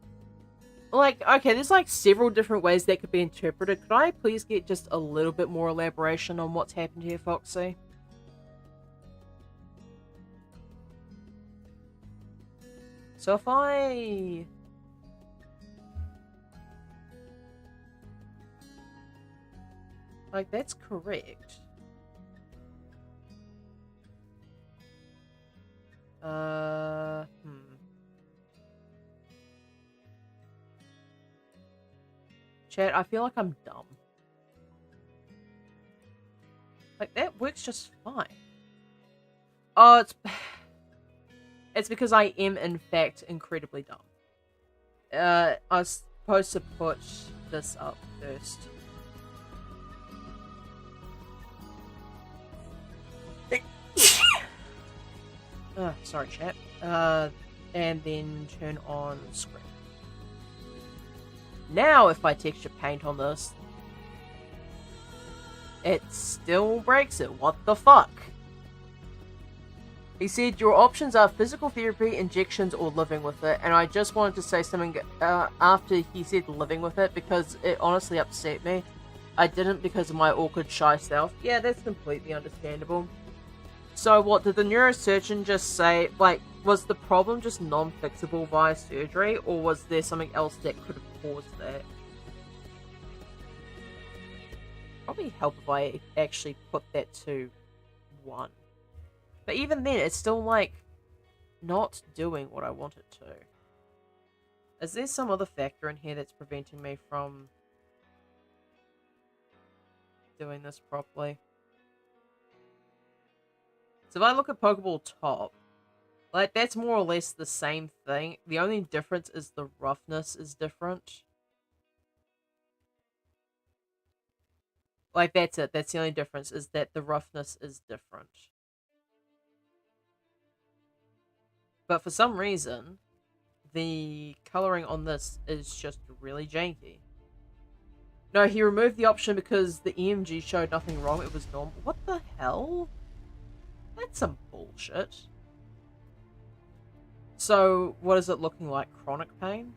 Like, okay, there's like several different ways that could be interpreted. Could I please get just a little bit more elaboration on what's happened here, Foxy? So if I... Like, that's correct. Chat, I feel like I'm dumb. Like, that works just fine. Oh, it's because I am, in fact, incredibly dumb. I was supposed to put this up first. Sorry, chat. And then turn on screen. Now, if I texture paint on this, it still breaks it. What the fuck? He said, your options are physical therapy, injections, or living with it. And I just wanted to say something after he said living with it, because it honestly upset me. I didn't because of my awkward, shy self. Yeah, that's completely understandable. So what, did the neurosurgeon just say, like, was the problem just non-fixable via surgery, or was there something else that could have caused that? Probably help if I actually put that to 1. But even then, it's still, like, not doing what I want it to. Is there some other factor in here that's preventing me from doing this properly? So if I look at Pokeball Top, like, that's more or less the same thing. The only difference is the roughness is different. Like, that's it. That's the only difference, is that the roughness is different. But for some reason, the coloring on this is just really janky. No, he removed the option because the EMG showed nothing wrong. It was normal. What the hell? That's some bullshit. So, what is it looking like? Chronic pain?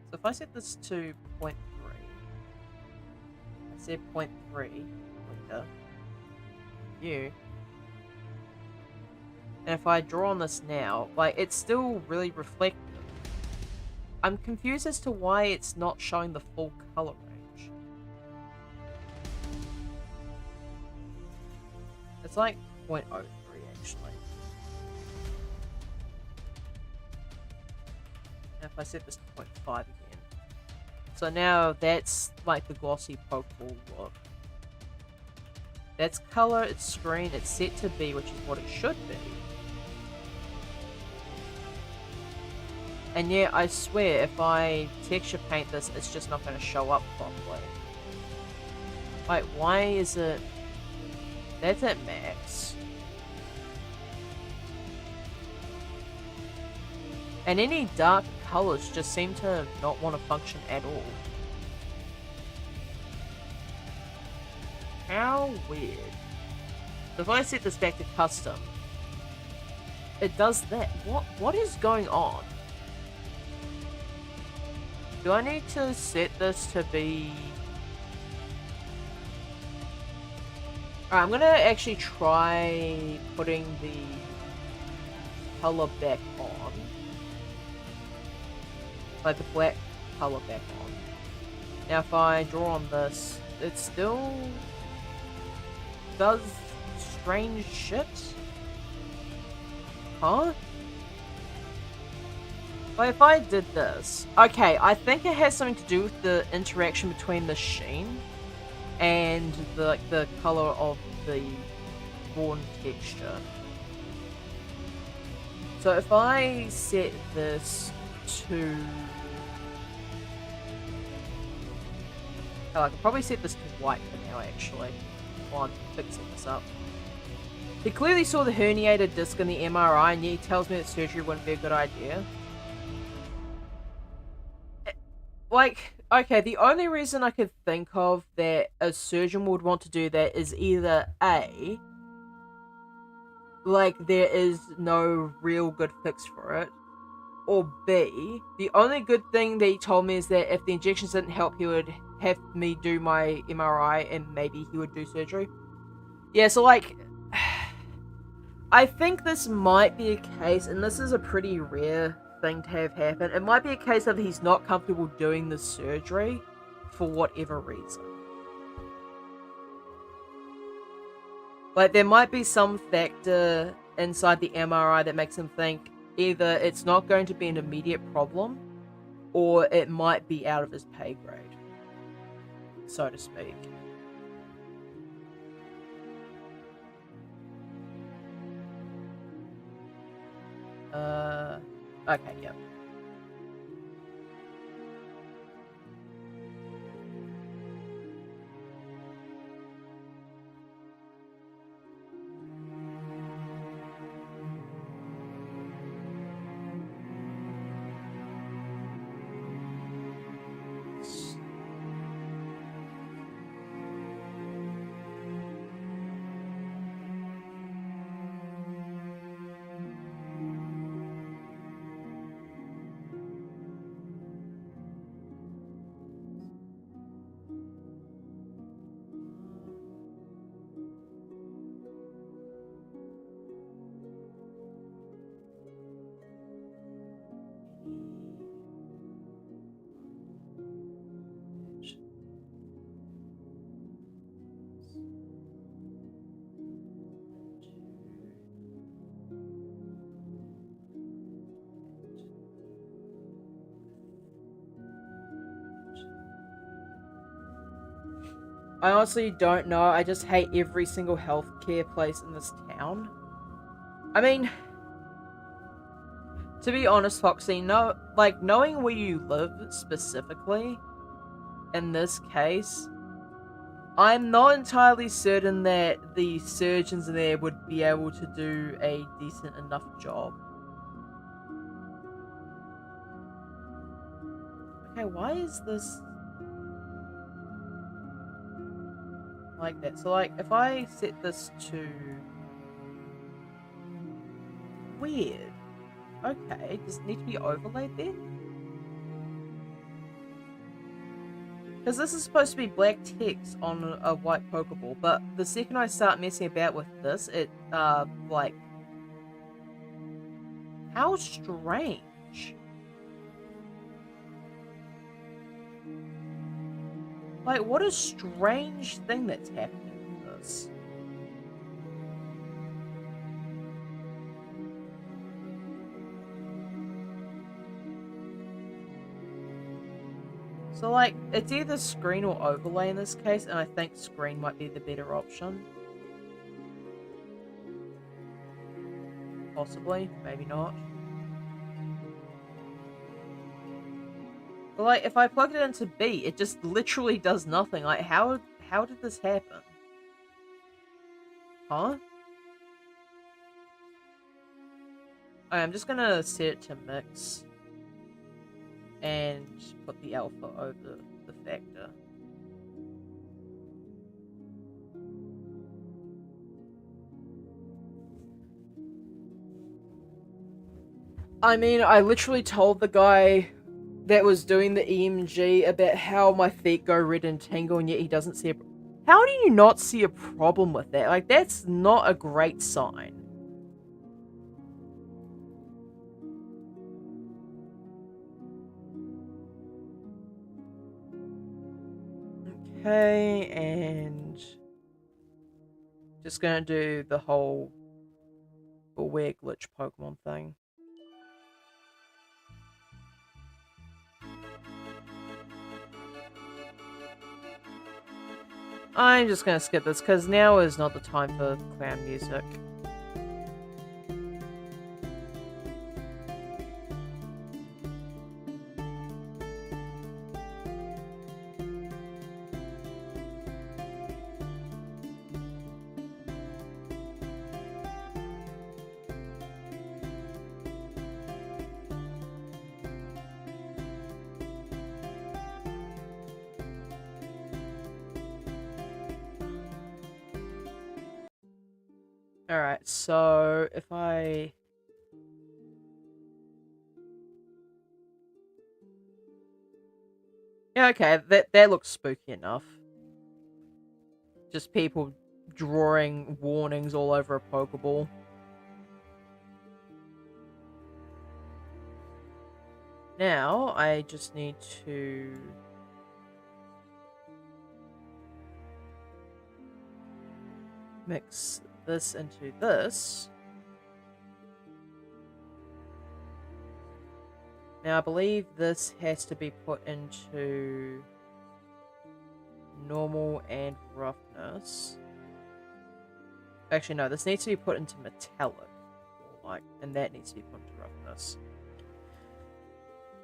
So if I set this to 0.3, I said 0.3 pointer. You. And if I draw on this now, like, it's still really reflective. I'm confused as to why it's not showing the full color range. It's like 0.03 actually. And if I set this to 0.5 again. So now that's like the glossy Pokeball look. That's color, it's screen, it's set to B, which is what it should be. And yeah, I swear, if I texture paint this, it's just not going to show up properly. Like, why is it... That's at max. And any dark colors just seem to not want to function at all. How weird. So if I set this back to custom, it does that. What is going on? Do I need to set this to be... Alright, I'm gonna actually try putting the color back on. Like the black color back on. Now if I draw on this, it still does strange shit? Huh? Well, if I did this... Okay, I think it has something to do with the interaction between the sheen and the color of the worn texture. So if I set this to Hell, I can probably set this to white for now, actually, while I'm fixing this up. He clearly saw the herniated disc in the MRI, and yet he tells me that surgery wouldn't be a good idea. Like, okay, the only reason I could think of that a surgeon would want to do that is either A, like, there is no real good fix for it, or B, the only good thing that he told me is that if the injections didn't help, he would have me do my MRI and maybe he would do surgery. Yeah, so, like, I think this might be a case, and this is a pretty rare thing to have happen. It might be a case of he's not comfortable doing the surgery for whatever reason. Like, there might be some factor inside the MRI that makes him think either it's not going to be an immediate problem or it might be out of his pay grade, so to speak. Okay, yep. I honestly don't know. I just hate every single healthcare place in this town. I mean, to be honest, Foxy, knowing where you live specifically, in this case, I'm not entirely certain that the surgeons there would be able to do a decent enough job. Okay, why is this like that? So, like, if I set this to weird, okay, does it need to be overlaid then? Because this is supposed to be black text on a white Pokeball, but the second I start messing about with this, it, like, how strange. Like, what a strange thing that's happening with this. So, like, it's either screen or overlay in this case, and I think screen might be the better option. Possibly, maybe not. But, like, if I plug it into B, it just literally does nothing. Like, how did this happen? Huh? Okay, I'm just gonna set it to mix. And put the alpha over the factor. I mean, I literally told the guy that was doing the EMG about how my feet go red and tingle, and yet he doesn't see a... How do you not see a problem with that? Like, that's not a great sign. Okay, and... just gonna do the whole aware glitch Pokemon thing. I'm just gonna skip this, because now is not the time for clown music. Alright, so if I... Yeah, okay, that looks spooky enough. Just people drawing warnings all over a Pokeball. Now, I just need to... mix this into this. Now, I believe this has to be put into normal and roughness. Actually, no, this needs to be put into metallic. And that needs to be put into roughness.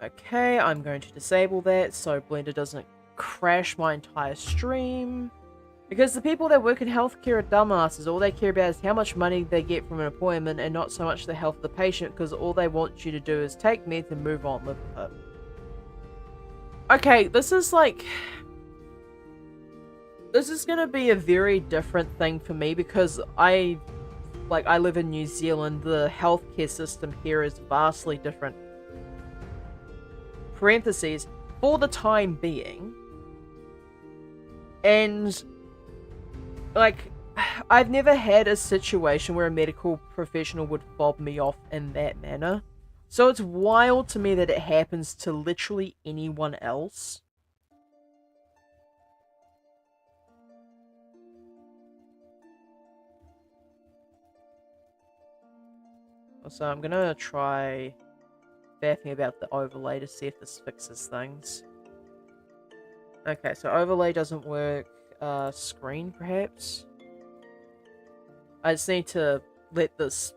Okay, I'm going to disable that so Blender doesn't crash my entire stream. Because the people that work in healthcare are dumbasses. All they care about is how much money they get from an appointment and not so much the health of the patient, because all they want you to do is take meds and move on, live with it. Okay, this is like... This is gonna be a very different thing for me because I live in New Zealand. The healthcare system here is vastly different. Parentheses, for the time being. And... like, I've never had a situation where a medical professional would fob me off in that manner. So it's wild to me that it happens to literally anyone else. So I'm gonna try faffing about the overlay to see if this fixes things. Okay, so overlay doesn't work. Screen, perhaps? I just need to let this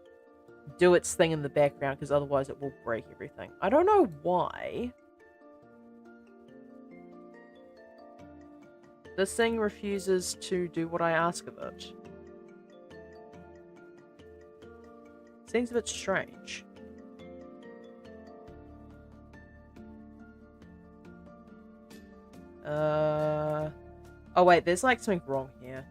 do its thing in the background, because otherwise it will break everything. I don't know why. This thing refuses to do what I ask of it. Seems a bit strange. Oh wait, there's like something wrong here.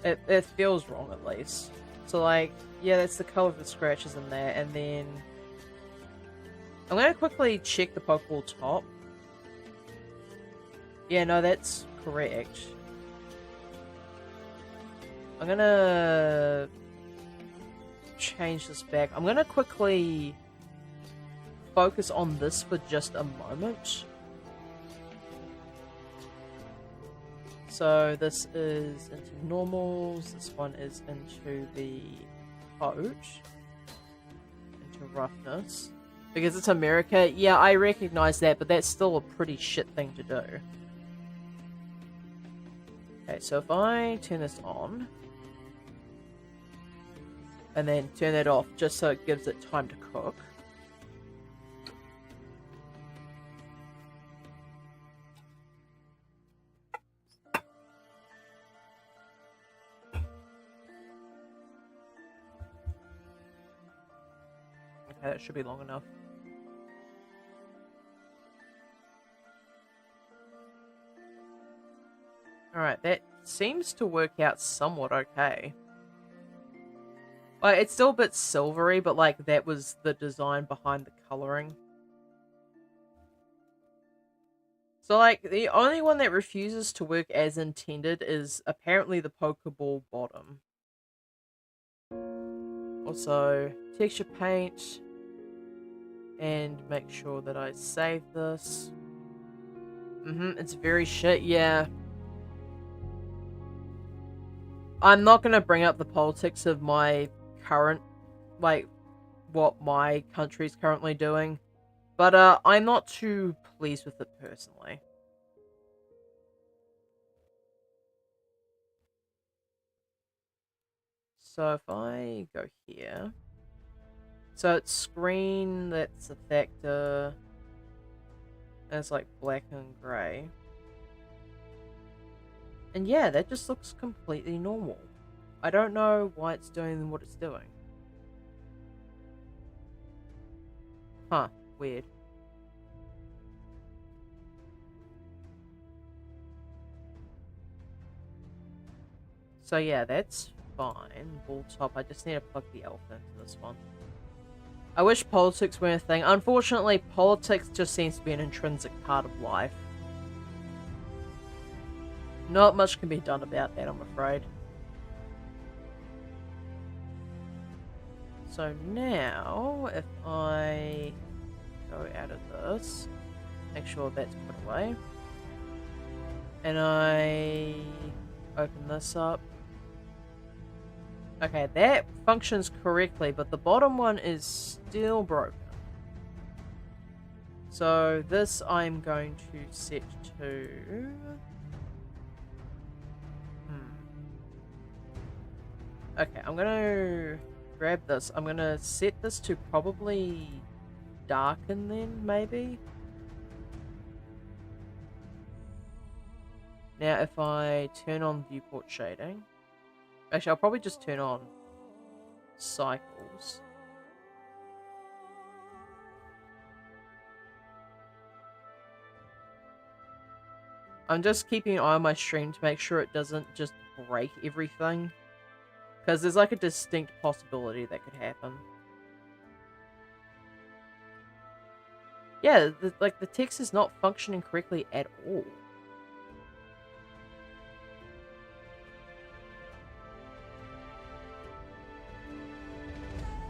It feels wrong at least. So like, yeah, that's the color of the scratches in there, and then... I'm gonna quickly check the Pokeball top. Yeah, no, that's correct. I'm gonna... change this back. I'm gonna quickly focus on this for just a moment. So this is into normals, this one is into the coat, into roughness. Because it's America, yeah, I recognize that, but that's still a pretty shit thing to do. Okay, so if I turn this on, and then turn it off just so it gives it time to cook. Okay, that should be long enough. Alright, that seems to work out somewhat okay. Like, it's still a bit silvery, but like that was the design behind the coloring. So like, the only one that refuses to work as intended is apparently the Pokeball bottom. Also, texture paint. And make sure that I save this. It's very shit, yeah. I'm not gonna bring up the politics of my current, like, what my country's currently doing. But, I'm not too pleased with it personally. So if I go here... So it's screen, that's a factor. And it's like black and grey. And yeah, that just looks completely normal. I don't know why it's doing what it's doing. Huh, weird. So yeah, that's fine. Ball top. I just need to plug the alpha into this one. I wish politics were a thing. Unfortunately, politics just seems to be an intrinsic part of life. Not much can be done about that, I'm afraid. So now, if I go out of this, make sure that's put away, and I open this up. Okay, that functions correctly, but the bottom one is still broken. So this I'm going to set to... Okay, I'm gonna grab this. I'm gonna set this to probably darken then, maybe? Now if I turn on viewport shading... Actually, I'll probably just turn on cycles. I'm just keeping an eye on my stream to make sure it doesn't just break everything. Because there's like a distinct possibility that could happen. Yeah, the text is not functioning correctly at all.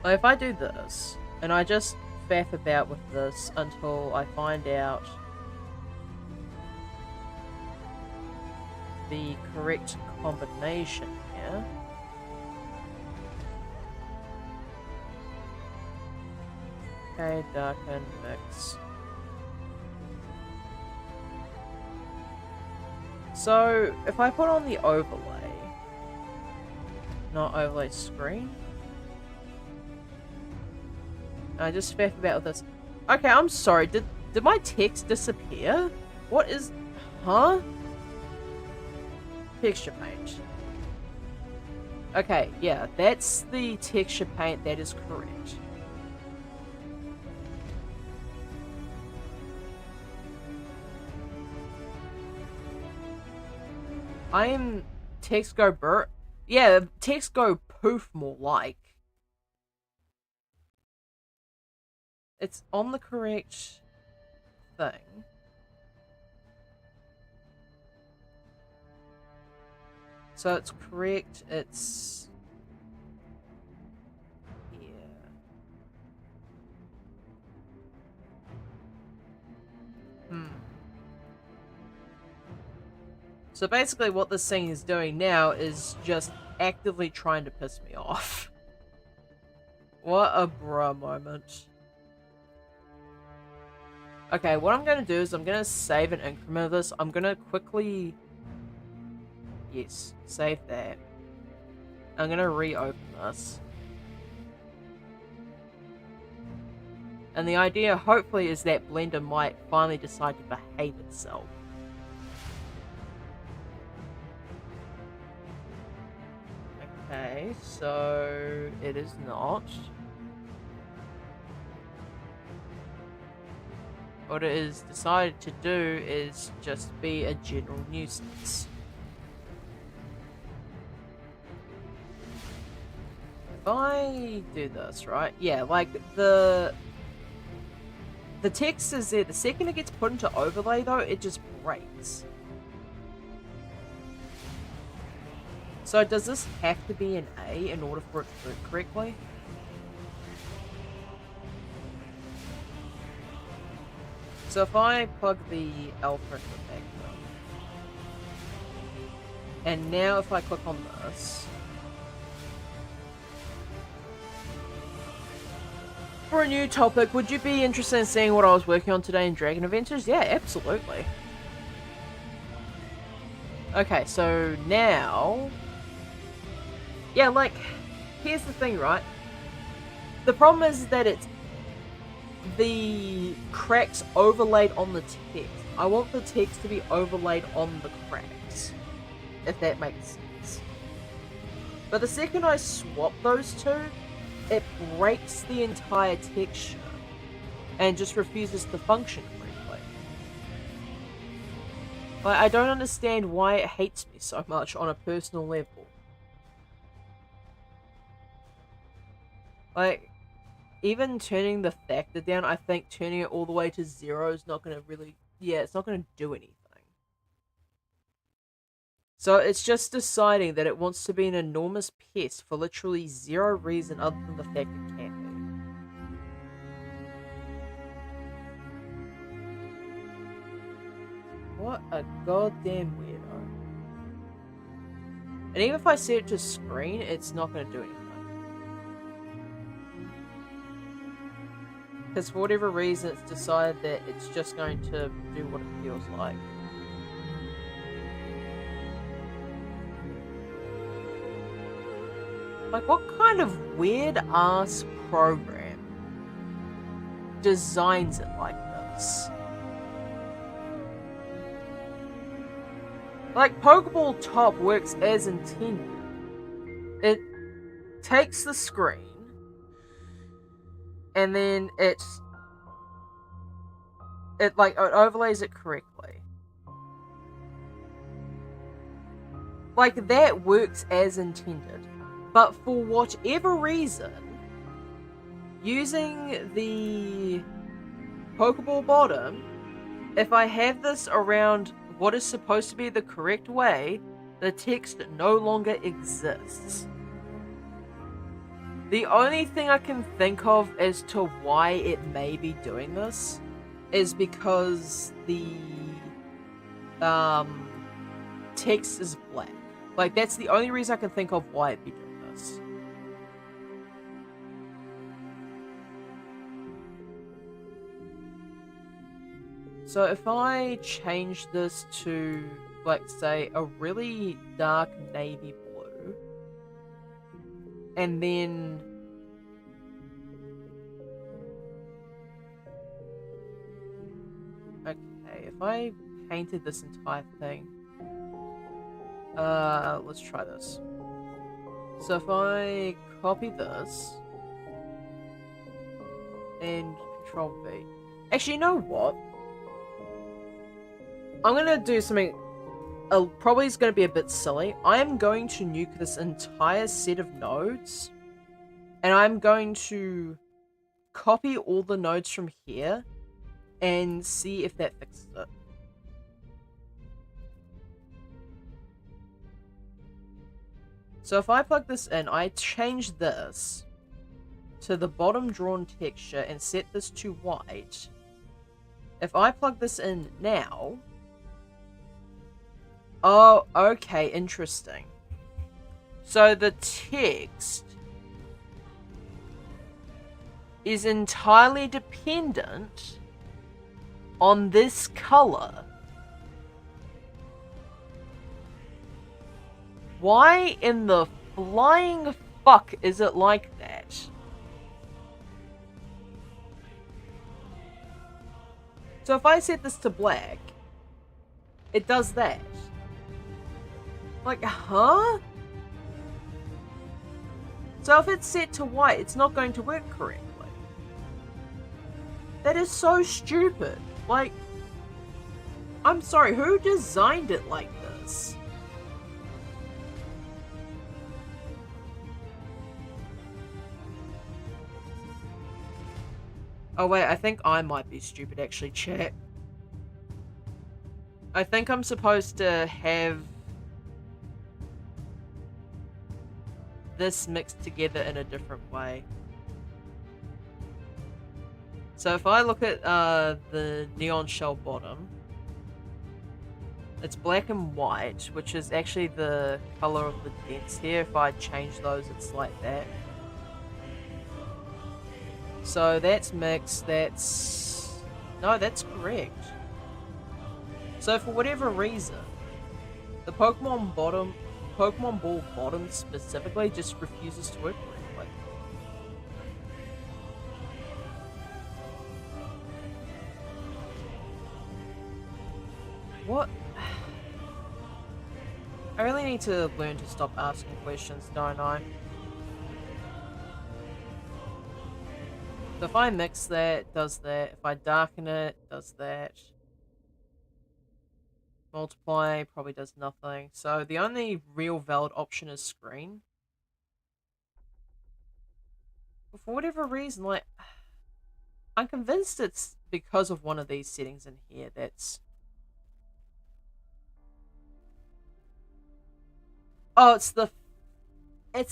Like if I do this, and I just faff about with this until I find out the correct combination here. Okay, darken, mix. So, if I put on the overlay, not overlay screen, I just faff about with this. Okay, I'm sorry, did my text disappear? What is... Huh? Texture paint. Okay, yeah, that's the texture paint, that is correct. I am text go burr. Yeah, text go poof more like. It's on the correct thing. So it's correct, it's... Yeah. So basically what this thing is doing now is just actively trying to piss me off. What a bruh moment. Okay, what I'm going to do is I'm going to save an increment of this. I'm going to quickly... Yes, save that. I'm going to reopen this. And the idea, hopefully, is that Blender might finally decide to behave itself. Okay, so it is not. What it is decided to do is just be a general nuisance. If I do this, right? Yeah, like the text is there. The second it gets put into overlay, though, it just breaks. So does this have to be an A in order for it to work correctly? So if I plug the alpha into the background, and now if I click on this, for a new topic, would you be interested in seeing what I was working on today in Dragon Adventures? Yeah, absolutely. Okay, so now... Yeah, like, here's the thing, right? The problem is that it's the cracks overlaid on the text. I want the text to be overlaid on the cracks, if that makes sense. But the second I swap those two, it breaks the entire texture and just refuses to function correctly. Like, I don't understand why it hates me so much on a personal level. Like, even turning the factor down, I think turning it all the way to 0 is not going to really... Yeah, it's not going to do anything. So it's just deciding that it wants to be an enormous pest for literally zero reason other than the fact it can be. What a goddamn weirdo. And even if I set it to screen, it's not going to do anything. Because for whatever reason, it's decided that it's just going to do what it feels like. Like, what kind of weird-ass program designs it like this? Like, Pokeball Top works as intended. It takes the screen, and then it overlays it correctly. Like, that works as intended. But for whatever reason, using the Pokeball bottom, if I have this around what is supposed to be the correct way, the text no longer exists. The only thing I can think of as to why it may be doing this is because the text is black. Like, that's the only reason I can think of why it'd be doing this. So if I change this to, like, say, a really dark navy blue, and then okay, if I painted this entire thing, let's try this. So if I copy this and Control V, actually, you know what? I'm gonna do something. Probably is going to be a bit silly. I am going to nuke this entire set of nodes, and I'm going to copy all the nodes from here and see if that fixes it. So if I plug this in, I change this to the bottom drawn texture and set this to white. If I plug this in now... Oh, okay, interesting. So the text is entirely dependent on this color. Why in the flying fuck is it like that? So if I set this to black, it does that. Like, huh? So if it's set to white, it's not going to work correctly. That is so stupid. Like, I'm sorry, who designed it like this? Oh wait, I think I might be stupid actually, chat. I think I'm supposed to have this mixed together in a different way. So if I look at the neon shell bottom, it's black and white, which is actually the color of the dents here. If I change those, it's like that. So that's mixed, that's... No, that's correct. So for whatever reason, the Pokemon Ball bottom specifically just refuses to work correctly. What? I really need to learn to stop asking questions, don't I? So if I mix that, it does that. If I darken it, it does that. Multiply probably does nothing. So the only real valid option is screen. But for whatever reason, like, I'm convinced it's because of one of these settings in here that's... Oh, it's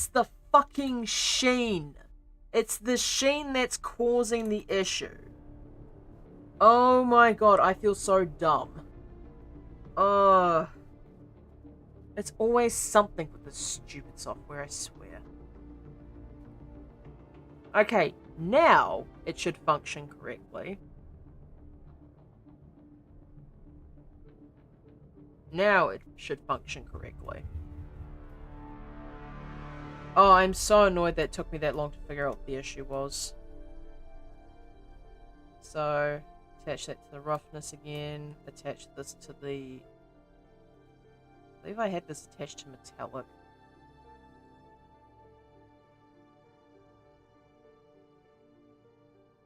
the fucking sheen. It's the sheen that's causing the issue. Oh my god, I feel so dumb. It's always something with this stupid software, I swear. Okay, now it should function correctly. Now it should function correctly. Oh, I'm so annoyed that it took me that long to figure out what the issue was. So, attach that to the roughness again. Attach this to the... I believe I had this attached to metallic.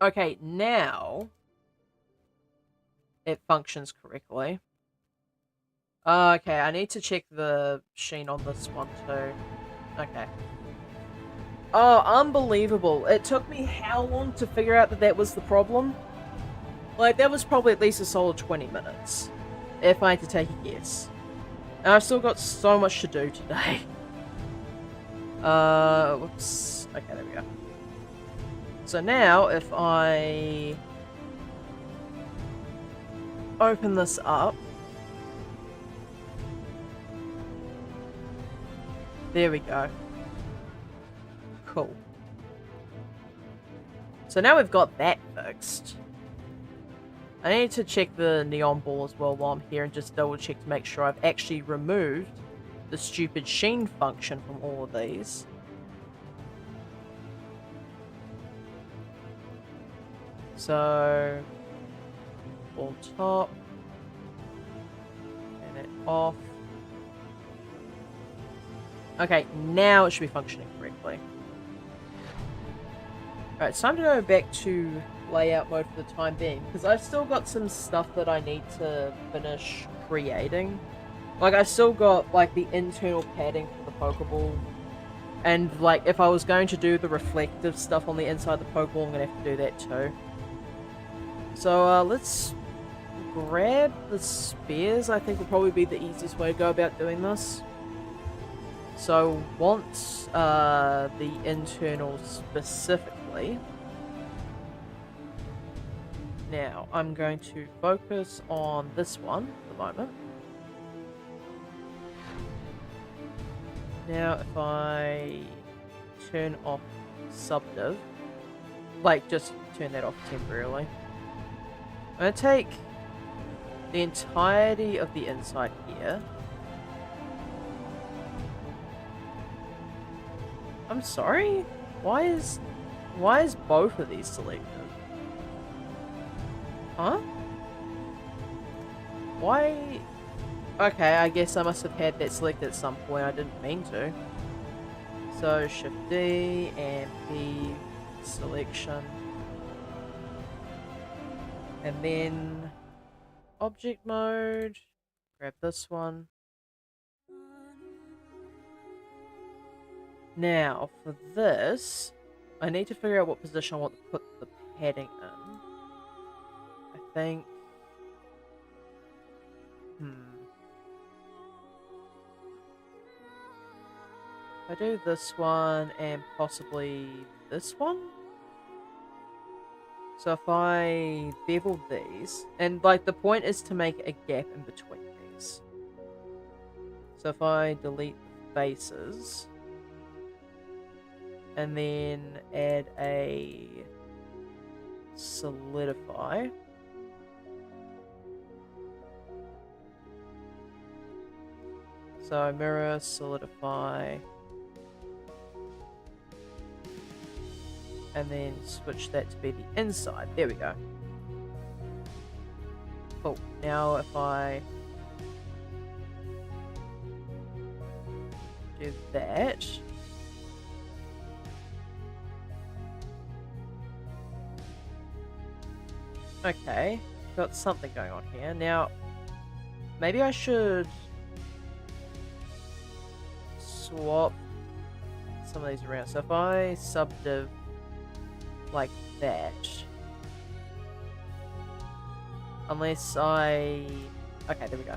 Okay, now it functions correctly. Okay, I need to check the sheen on this one too. Okay. Oh, unbelievable. It took me how long to figure out that that was the problem? Like, that was probably at least a solid 20 minutes, if I had to take a guess. And I've still got so much to do today. Whoops. Okay, there we go. So now, if I open this up, there we go. Cool. So now we've got that fixed. I need to check the neon ball as well while I'm here and just double check to make sure I've actually removed the stupid sheen function from all of these. So, on top, and it off. Okay, now it should be functioning correctly. Alright, it's time to go back to layout mode for the time being, because I've still got some stuff that I need to finish creating. Like, I've still got, like, the internal padding for the Pokeball, and, like, if I was going to do the reflective stuff on the inside of the Pokeball, I'm going to have to do that too. So, let's grab the spears. I think will probably be the easiest way to go about doing this. So, once the internal specifically, now I'm going to focus on this one at the moment. Now, if I turn off subdiv, like just turn that off temporarily, I'm going to take the entirety of the inside here. I'm sorry? Why is both of these selected? Huh? Why? Okay, I guess I must have had that selected at some point. I didn't mean to. So Shift D and P selection. And then object mode. Grab this one. Now, for this, I need to figure out what position I want to put the padding in. I think... I do this one and possibly this one? So if I bevel these, and like the point is to make a gap in between these. So if I delete the faces, and then add a solidify. So mirror, solidify, and then switch that to be the inside. There we go. Cool. Now if I do that, okay, got something going on here. Now, maybe I should swap some of these around. So if I subdiv like that. Unless I... Okay, there we go.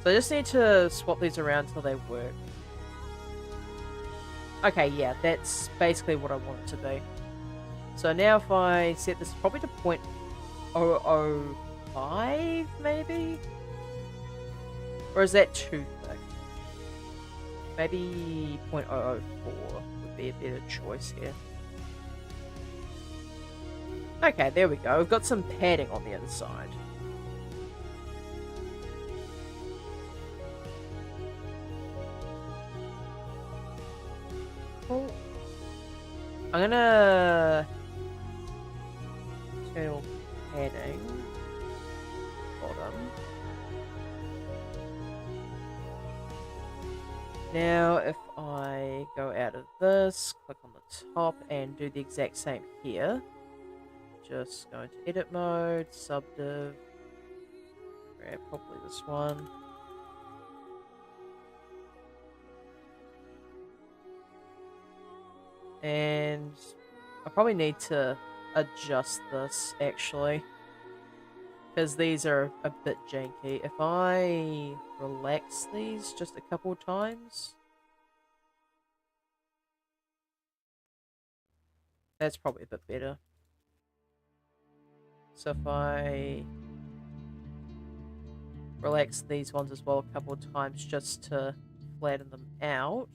So I just need to swap these around till they work. Okay, yeah, that's basically what I want it to be. So now if I set this probably to 0.005, maybe? Or is that too thick? Maybe 0.004 would be a better choice here. Okay, there we go. We've got some padding on the inside. Cool. I'm gonna... Internal padding. Bottom. Now, if I go out of this, click on the top, and do the exact same here. Just go into edit mode, subdiv, grab probably this one. And I probably need to adjust this, actually. Because these are a bit janky. If I relax these just a couple times... That's probably a bit better. So if I relax these ones as well a couple of times just to flatten them out.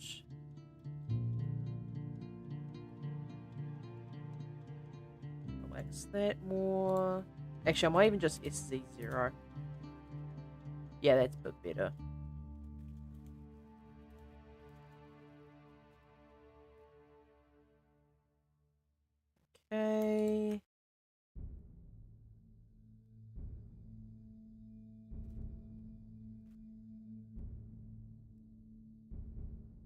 Relax that more. Actually, I might even just SZ0. Yeah, that's a bit better. Okay.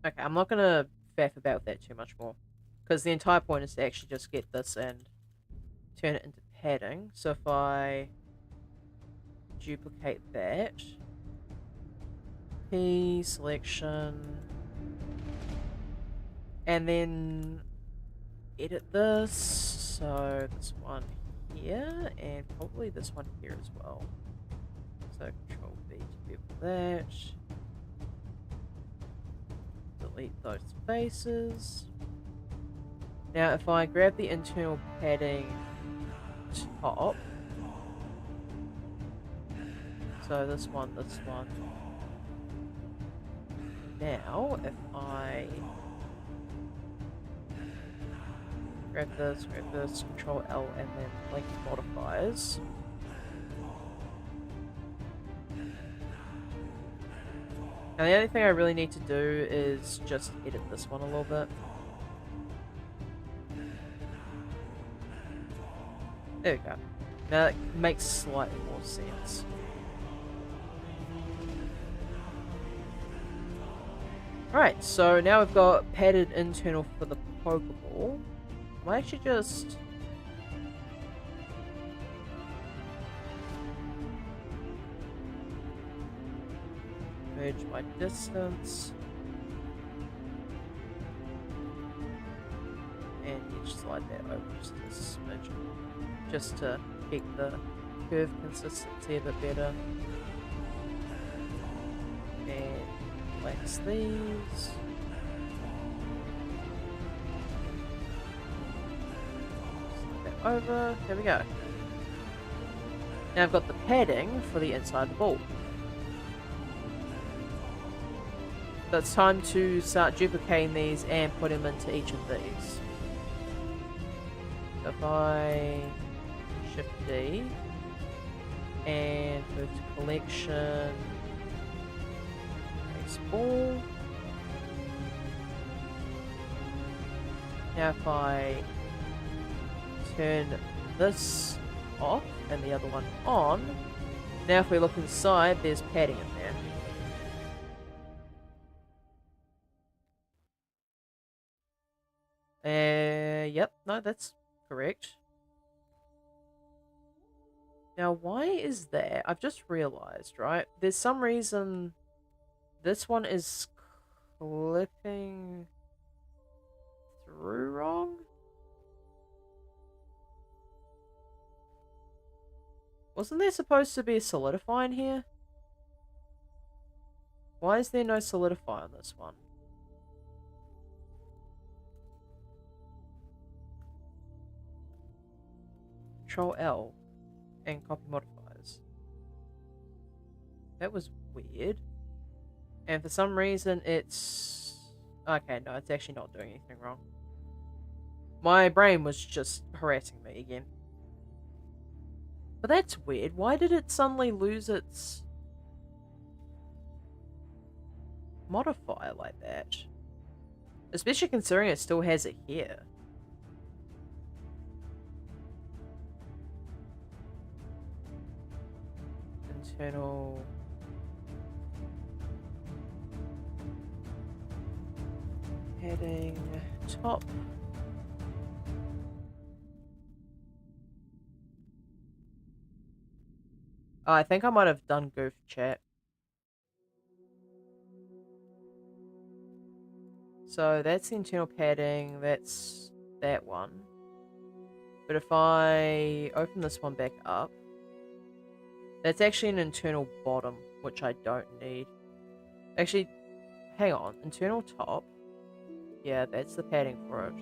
Okay, I'm not gonna faff about that too much more. Because the entire point is to actually just get this and turn it into padding. So if I duplicate that, P selection, and then edit this. So this one here, and probably this one here as well. So Control V to do that. Delete those spaces. Now if I grab the internal padding top, so this one, now if I grab this, Control L, and then link modifiers. Now the only thing I really need to do is just edit this one a little bit. There we go. Now that makes slightly more sense. Alright, so now we've got padded internal for the Pokeball. I might actually just... merge by distance. And edge slide that over just a smidge. Just to keep the curve consistency a bit better. And relax these. Slide that over. There we go. Now I've got the padding for the inside of the ball. So it's time to start duplicating these and put them into each of these. So if I Shift D and move to collection, place ball. Now if I turn this off and the other one on, now if we look inside, there's padding in there. Yep, no, that's correct. Now, why is that? I've just realized, right? There's some reason this one is clipping through wrong. Wasn't there supposed to be a solidify in here? Why is there no solidify on this one? Control L and copy modifiers. That was weird. And for some reason it's... Okay, no, it's actually not doing anything wrong. My brain was just harassing me again. But that's weird. Why did it suddenly lose its modifier like that? Especially considering it still has it here. Internal... Heading... Top... Oh, I think I might have done goof chat. So that's the internal padding, that's that one. But if I open this one back up, that's actually an internal bottom, which I don't need. Actually, hang on, internal top. Yeah, that's the padding for it.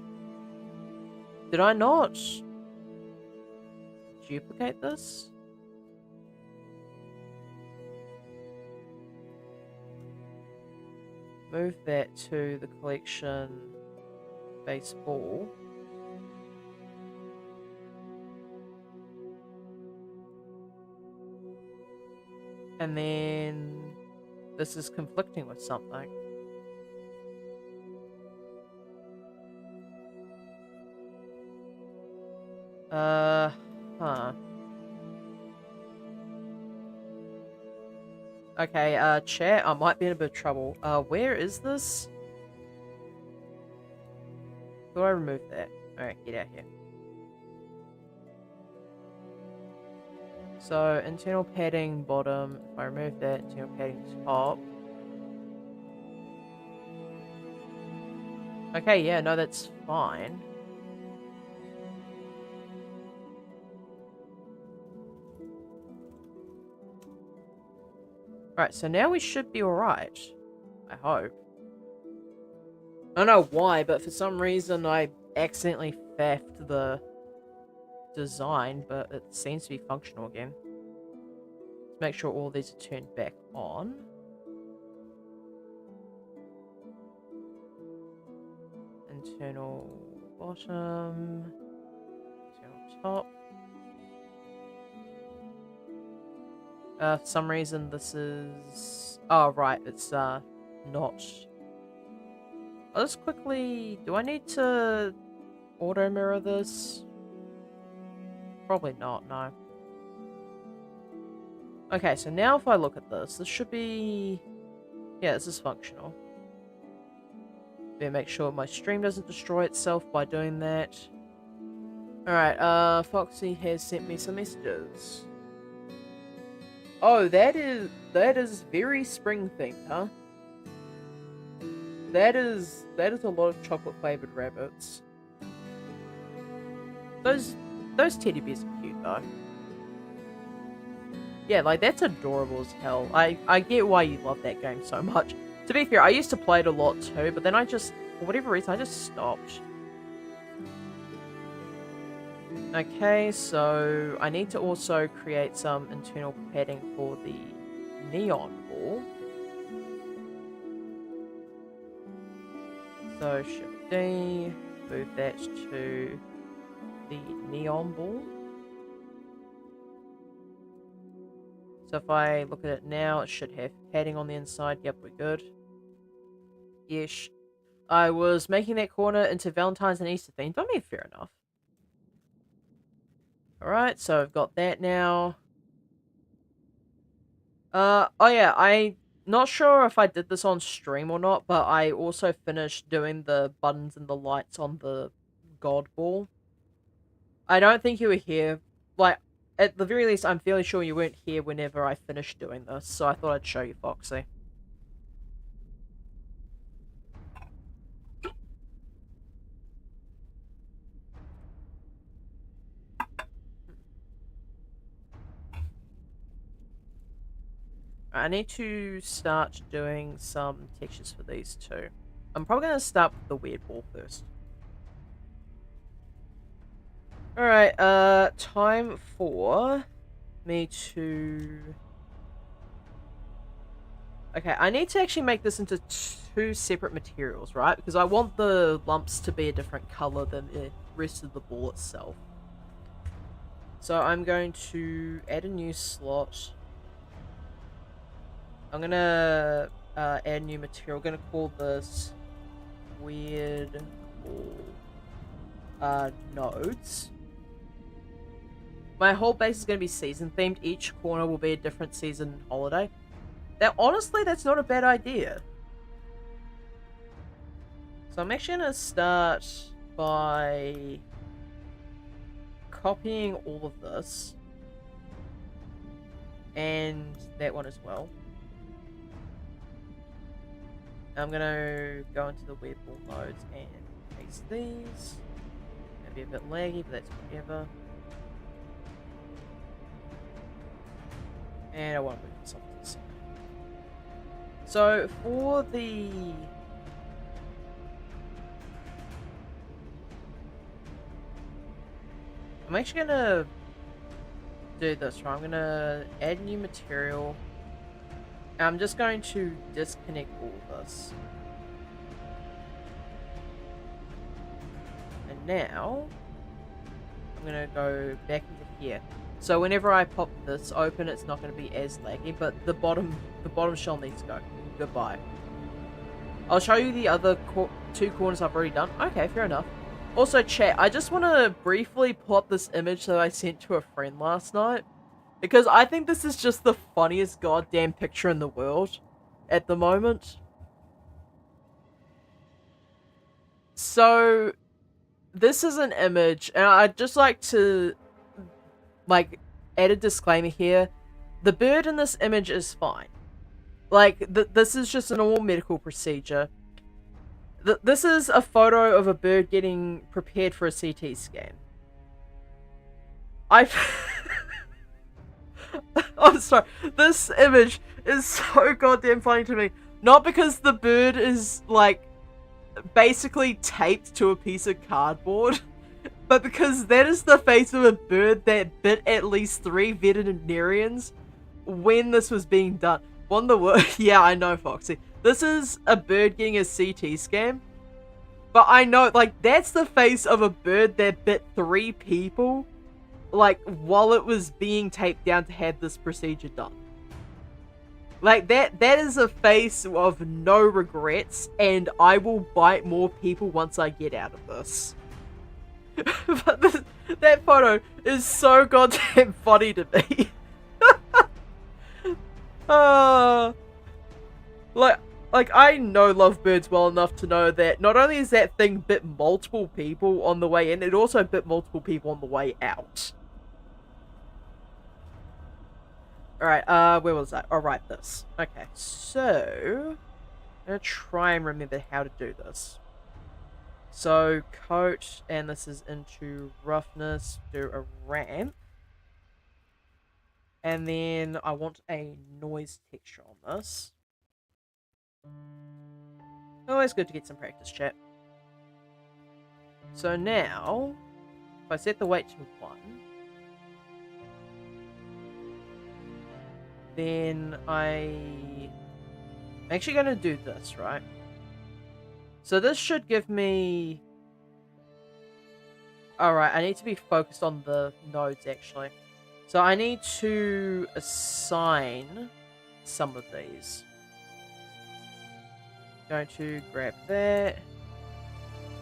Did I not duplicate this? Move that to the collection baseball. And then this is conflicting with something. Huh. Okay, chat, I might be in a bit of trouble. Where is this? Do I remove that? Alright, get out here. So, internal padding bottom, if I remove that, internal padding top. Okay, yeah, no, that's fine. Right, so now we should be alright. I hope. I don't know why, but for some reason I accidentally faffed the design, but it seems to be functional again. Let's make sure all these are turned back on. Internal bottom. Internal top. For some reason this is... Oh, right, it's, not... I'll just quickly... Do I need to auto-mirror this? Probably not, no. Okay, so now if I look at this, this should be... Yeah, this is functional. Better make sure my stream doesn't destroy itself by doing that. Alright, Foxy has sent me some messages. Oh, that is very spring themed, huh? That is a lot of chocolate flavored rabbits. Those teddy bears are cute though. Yeah, like that's adorable as hell. I get why you love that game so much. To be fair, I used to play it a lot too, but then I just, for whatever reason, I just stopped. Okay, so I need to also create some internal padding for the neon ball. So Shift D, move that to the neon ball. So if I look at it now, it should have padding on the inside. Yep, we're good. Yes. I was making that corner into Valentine's and Easter themed. I mean, fair enough. Alright, so I've got that now. Oh yeah, I'm not sure if I did this on stream or not, but I also finished doing the buttons and the lights on the God Ball. I don't think you were here. Like, at the very least, I'm fairly sure you weren't here whenever I finished doing this, so I thought I'd show you, Foxy. I need to start doing some textures for these two. I'm probably going to start with the weird ball first. Alright, time for me to... Okay, I need to actually make this into two separate materials, right? Because I want the lumps to be a different color than the rest of the ball itself. So I'm going to add a new slot. I'm gonna add a new material. I'm gonna call this weird ball nodes. My whole base is gonna be season themed. Each corner will be a different season holiday. Honestly, that's not a bad idea. So I'm actually gonna start by copying all of this and that one as well. I'm gonna go into the weird ball nodes and paste these. Maybe a bit laggy, but that's whatever. And I want to move this off to the side. So for the... I'm actually gonna do this, right? I'm gonna add new material. I'm just going to disconnect all of this. And now, I'm going to go back into here. So whenever I pop this open, it's not going to be as laggy, but the bottom shell needs to go. Goodbye. I'll show you the other two corners I've already done. Okay, fair enough. Also, chat, I just want to briefly pull up this image that I sent to a friend last night. Because I think this is just the funniest goddamn picture in the world at the moment. So, this is an image, and I'd just like to, like, add a disclaimer here. The bird in this image is fine. Like, this is just a normal medical procedure. This is a photo of a bird getting prepared for a CT scan. I'm sorry, this image is so goddamn funny to me. Not because the bird is, like, basically taped to a piece of cardboard, but because that is the face of a bird that bit at least 3 veterinarians when this was being done. One the word, yeah, I know, Foxy. This is a bird getting a CT scan, but I know, like, that's the face of a bird that bit 3 people, like, while it was being taped down to have this procedure done. Like, that is a face of no regrets, and I will bite more people once I get out of this. But that photo is so goddamn funny to me. Like, I know lovebirds well enough to know that not only is that thing bit multiple people on the way in, it also bit multiple people on the way out. Alright, where was that? Oh, right, this. Okay, so... I'm gonna try and remember how to do this. So, coat, and this is into roughness, do a ramp. And then I want a noise texture on this. Always good to get some practice, chat. So now, if I set the weight to 1, then I'm actually going to do this, right? So this should give me... Alright, I need to be focused on the nodes, actually. So I need to assign some of these. Going to grab that.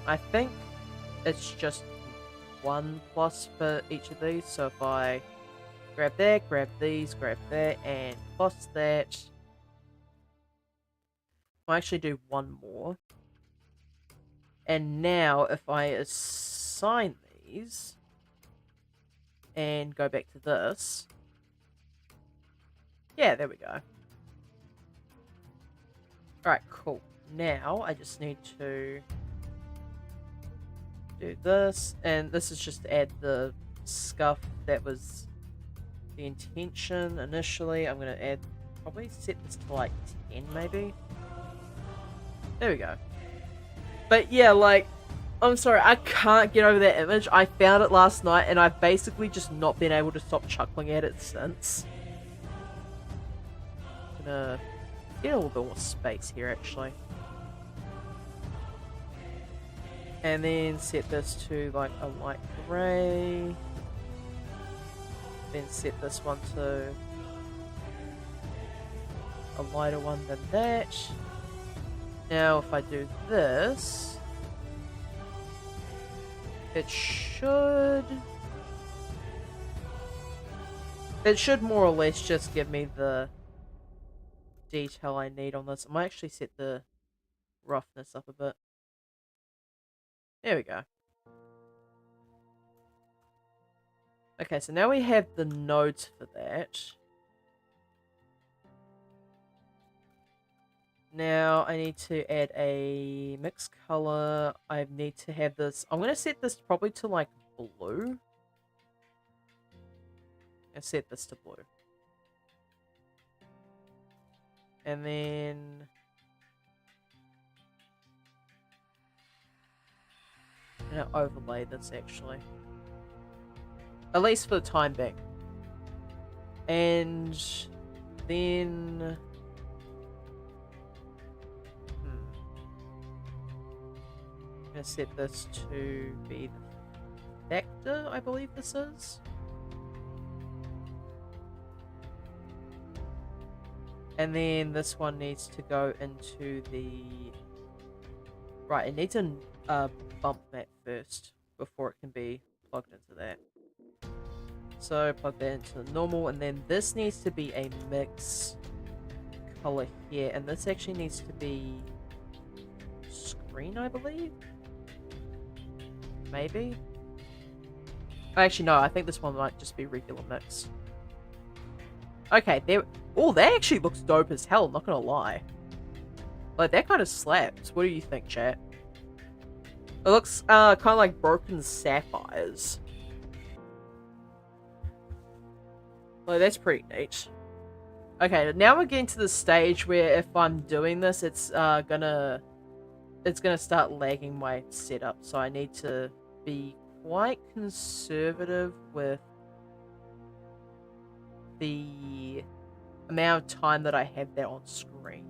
I think it's just 1 plus for each of these. So if I grab that, grab these, grab that, and plus that. I'll actually do 1 more. And now if I assign these and go back to this. Yeah, there we go. Alright, cool. Now I just need to do this, and this is just to add the scuff that was the intention initially. I'm going to add probably set this to like 10 maybe. There we go. But yeah, like, I'm sorry, I can't get over that image. I found it last night and I've basically just not been able to stop chuckling at it since. I'm gonna get a little bit more space here actually. And then set this to like a light grey. Then set this one to a lighter one than that. Now if I do this, it should more or less just give me the detail I need on this. I might actually set the roughness up a bit. There we go. Okay, so now we have the nodes for that. Now I need to add a mixed color. I need to have this. I'm going to set this probably to like blue. And set this to blue. And then I'm going to overlay this actually. At least for the time being. And then I'm going to set this to be the vector, I believe this is. And then this one needs to go into the... Right, it needs a bump map first before it can be plugged into that. So plug that into the normal, and then this needs to be a mix color here, and this actually needs to be screen, I believe? Maybe? Actually, no, I think this one might just be regular mix. Okay, there... Oh, that actually looks dope as hell, not gonna lie. Like, that kind of slaps. What do you think, chat? It looks kind of like broken sapphires. Like, that's pretty neat. Okay, now we're getting to the stage where if I'm doing this, it's gonna start lagging my setup. So I need to be quite conservative with the amount of time that I have that on screen.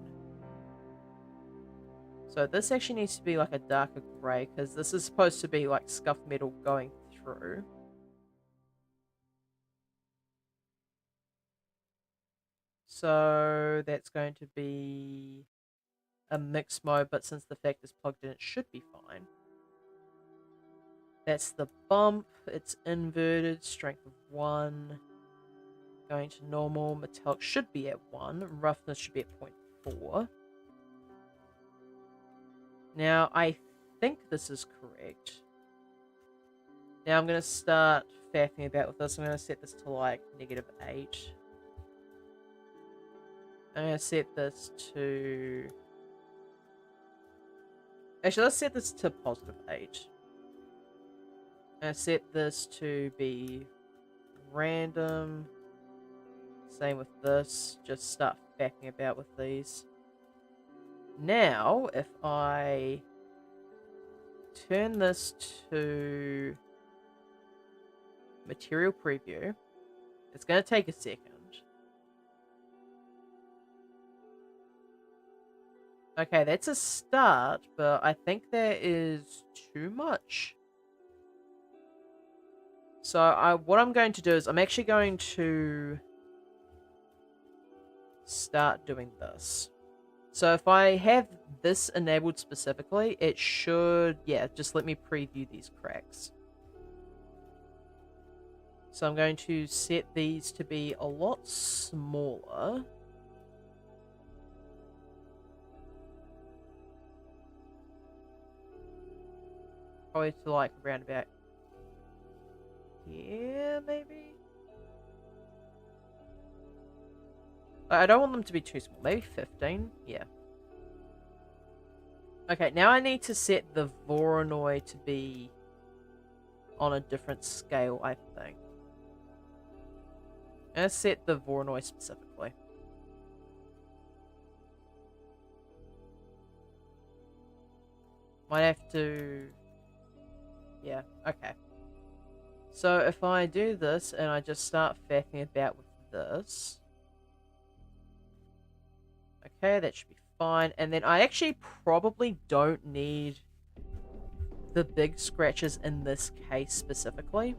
So this actually needs to be like a darker grey, because this is supposed to be like scuff metal going through. So that's going to be a mix mode, but since the fact is plugged in, it should be fine. That's the bump. It's inverted, strength of 1. Going to normal. Metallic should be at 1. Roughness should be at 0.4. Now, I think this is correct. Now I'm going to start faffing about with this. I'm going to set this to like -8. I'm going to set this to... Actually, let's set this to +8. I'm going to set this to be random. Same with this. Just start faffing about with these. Now, if I turn this to material preview, it's going to take a second. Okay, that's a start, but I think that is too much. So what I'm going to do is I'm actually going to start doing this. So if I have this enabled specifically, it should, yeah, just let me preview these cracks. So I'm going to set these to be a lot smaller. Probably to like around about here, maybe? I don't want them to be too small. Maybe 15? Yeah. Okay, now I need to set the Voronoi to be on a different scale, I think. I'm going to set the Voronoi specifically. Might have to... Yeah, okay. So if I do this and I just start faffing about with this... Okay, that should be fine. And then I actually probably don't need the big scratches in this case specifically.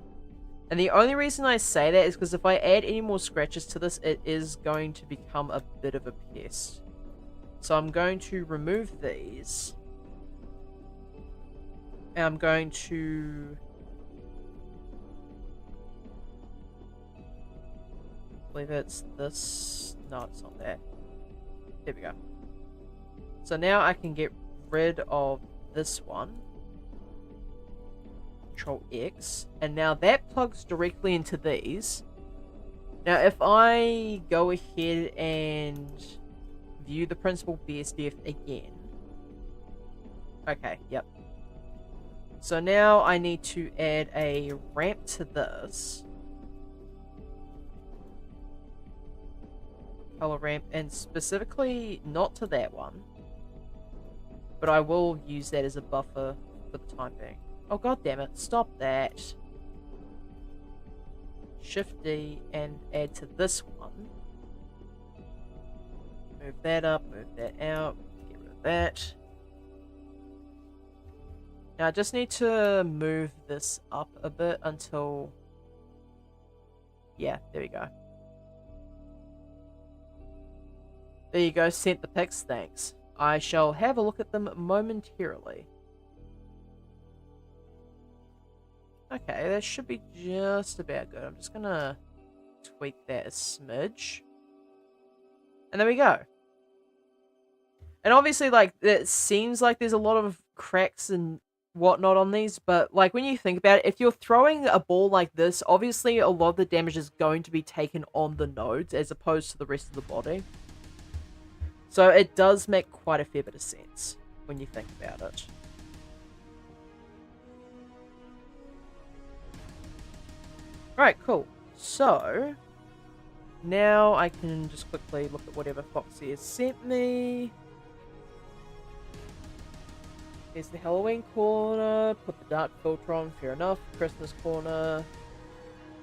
And the only reason I say that is because if I add any more scratches to this, it is going to become a bit of a pest. So I'm going to remove these. And I'm going to... I believe it's this... No, it's not that. There we go. So now I can get rid of this one. Control X. And now that plugs directly into these. Now if I go ahead and view the principal BSDF again. Okay, yep. So now I need to add a ramp to this. Color ramp, and specifically not to that one. But I will use that as a buffer for the time being. Oh god damn it, stop that. Shift D and add to this one. Move that up, move that out, get rid of that. Now I just need to move this up a bit until... Yeah, there we go. There you go, sent the pics, thanks. I shall have a look at them momentarily. Okay, that should be just about good. I'm just gonna tweak that a smidge. And there we go. And obviously, like, it seems like there's a lot of cracks and whatnot on these, but, like, when you think about it, if you're throwing a ball like this, obviously a lot of the damage is going to be taken on the nodes as opposed to the rest of the body. So it does make quite a fair bit of sense when you think about it. Right, cool. So, now I can just quickly look at whatever Foxy has sent me. Here's the Halloween corner, put the dark filter on, fair enough. Christmas corner.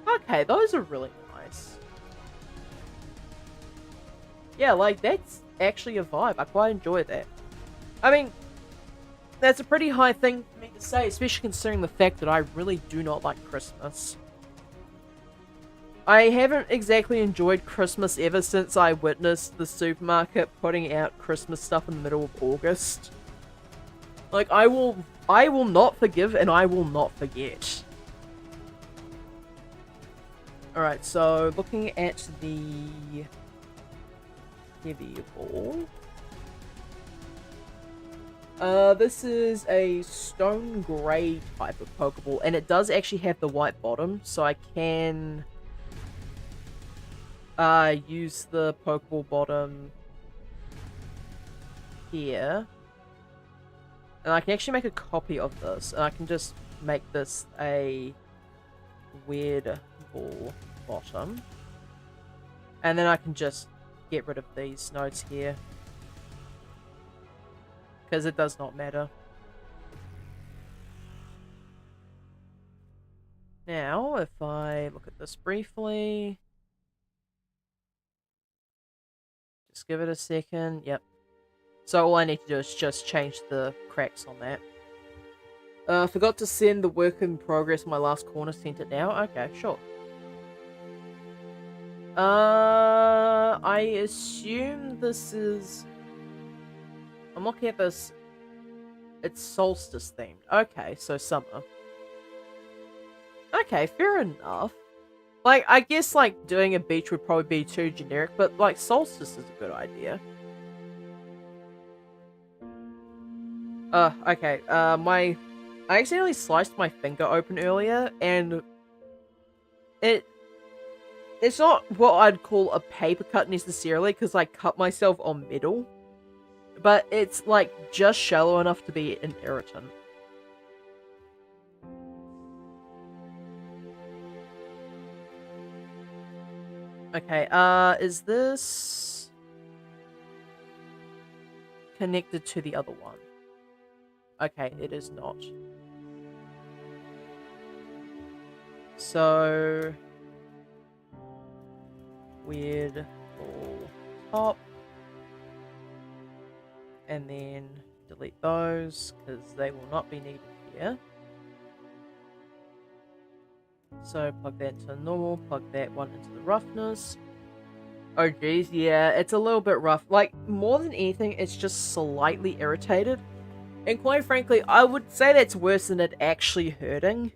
Okay, those are really nice. Yeah, like, that's actually a vibe. I quite enjoy that. I mean, that's a pretty high thing for me to say, especially considering the fact that I really do not like Christmas. I haven't exactly enjoyed Christmas ever since I witnessed the supermarket putting out Christmas stuff in the middle of August. Like, I will not forgive and I will not forget. Alright, so looking at the heavy ball. This is a stone grey type of Pokeball, and it does actually have the white bottom, so I can use the Pokeball bottom here. And I can actually make a copy of this, and I can just make this a weird ball bottom. And then I can just get rid of these nodes here, because it does not matter. Now, if I look at this briefly, just give it a second. Yep. So all I need to do is just change the cracks on that. Forgot to send the work in progress on my last corner. Sent it now? Okay, sure. I assume this is... I'm looking at this. It's solstice themed. Okay, so summer. Okay, fair enough. Like, I guess, like, doing a beach would probably be too generic, but, like, solstice is a good idea. Okay, I accidentally sliced my finger open earlier, and it's not what I'd call a paper cut necessarily, because I cut myself on metal, but it's, like, just shallow enough to be an irritant. Okay, is this connected to the other one? Okay, it is not. So weird full top. And then delete those because they will not be needed here. So plug that into normal, plug that one into the roughness. Oh geez, yeah, it's a little bit rough. Like, more than anything, it's just slightly irritated. And quite frankly, I would say that's worse than it actually hurting.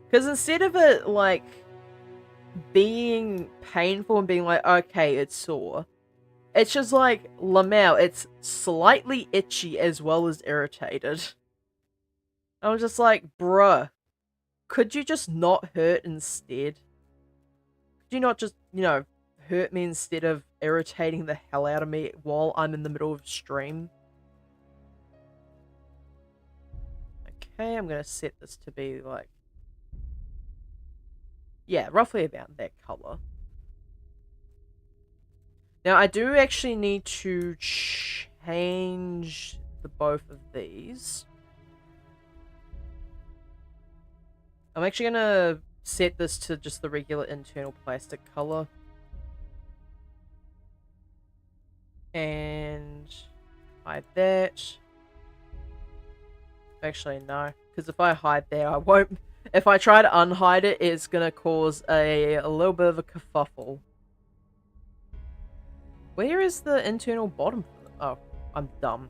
Because instead of it, like, being painful and being like, okay, it's sore, it's just like, Lamau, it's slightly itchy as well as irritated. I was just like, bruh, could you just not hurt instead? Could you not just, hurt me instead of irritating the hell out of me while I'm in the middle of stream? Okay, I'm going to set this to be like, yeah, roughly about that color. Now, I do actually need to change the both of these. I'm actually going to set this to just the regular internal plastic color. And hide that. Actually, no. Because if I hide there, I won't... If I try to unhide it, it's going to cause a little bit of a kerfuffle. Where is the internal bottom? Oh, I'm dumb.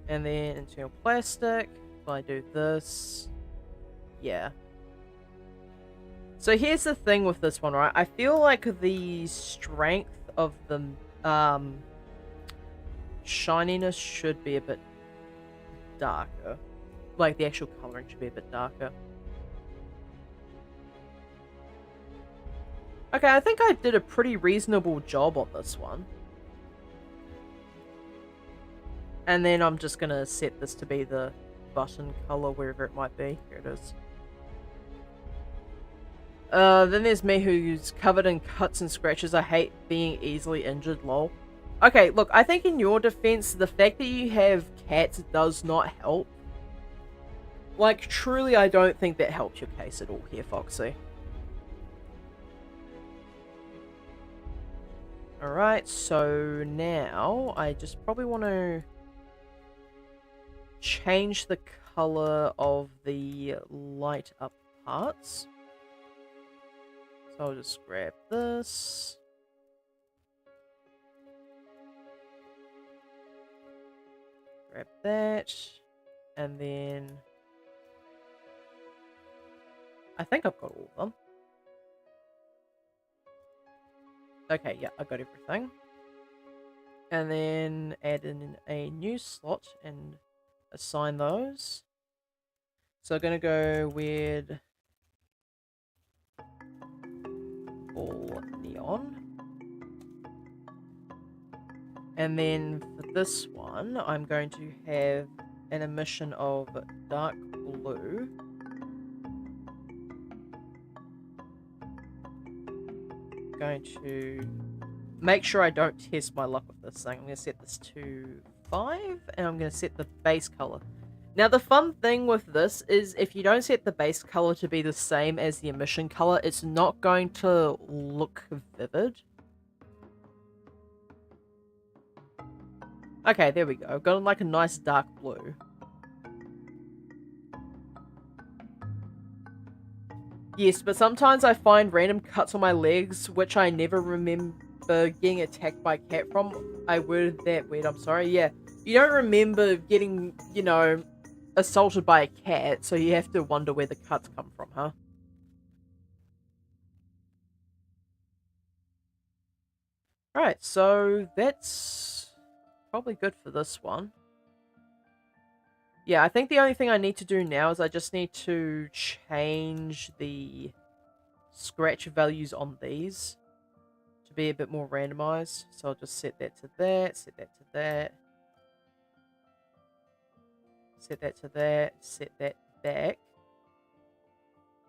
And then internal plastic. If I do this... Yeah. So here's the thing with this one, right? I feel like the strength of the shininess should be a bit darker. Like, the actual coloring should be a bit darker. Okay, I think I did a pretty reasonable job on this one. And then I'm just gonna set this to be the button color, wherever it might be. Here it is. Then there's me who's covered in cuts and scratches. I hate being easily injured, lol. Okay, look, I think in your defense, the fact that you have cats does not help. Like, truly, I don't think that helps your case at all here, Foxy. Alright, so now I just probably want to change the color of the light up parts. So I'll just grab this. Grab that. And then... I think I've got all of them. Okay, yeah, I got everything. And then add in a new slot and assign those. So I'm going to go with all neon. And then for this one, I'm going to have an emission of dark blue. Going to make sure I don't test my luck with this thing. I'm going to set this to 5, and I'm going to set the base color. Now, the fun thing with this is if you don't set the base color to be the same as the emission color, it's not going to look vivid. Okay, there we go. I've got like a nice dark blue. Yes, but sometimes I find random cuts on my legs, which I never remember getting attacked by a cat from. I worded that weird, I'm sorry. Yeah, you don't remember getting, assaulted by a cat, so you have to wonder where the cuts come from, huh? Alright, so that's probably good for this one. Yeah, I think the only thing I need to do now is I just need to change the scratch values on these to be a bit more randomized. So I'll just set that to that, set that to that, set that to that, set that back.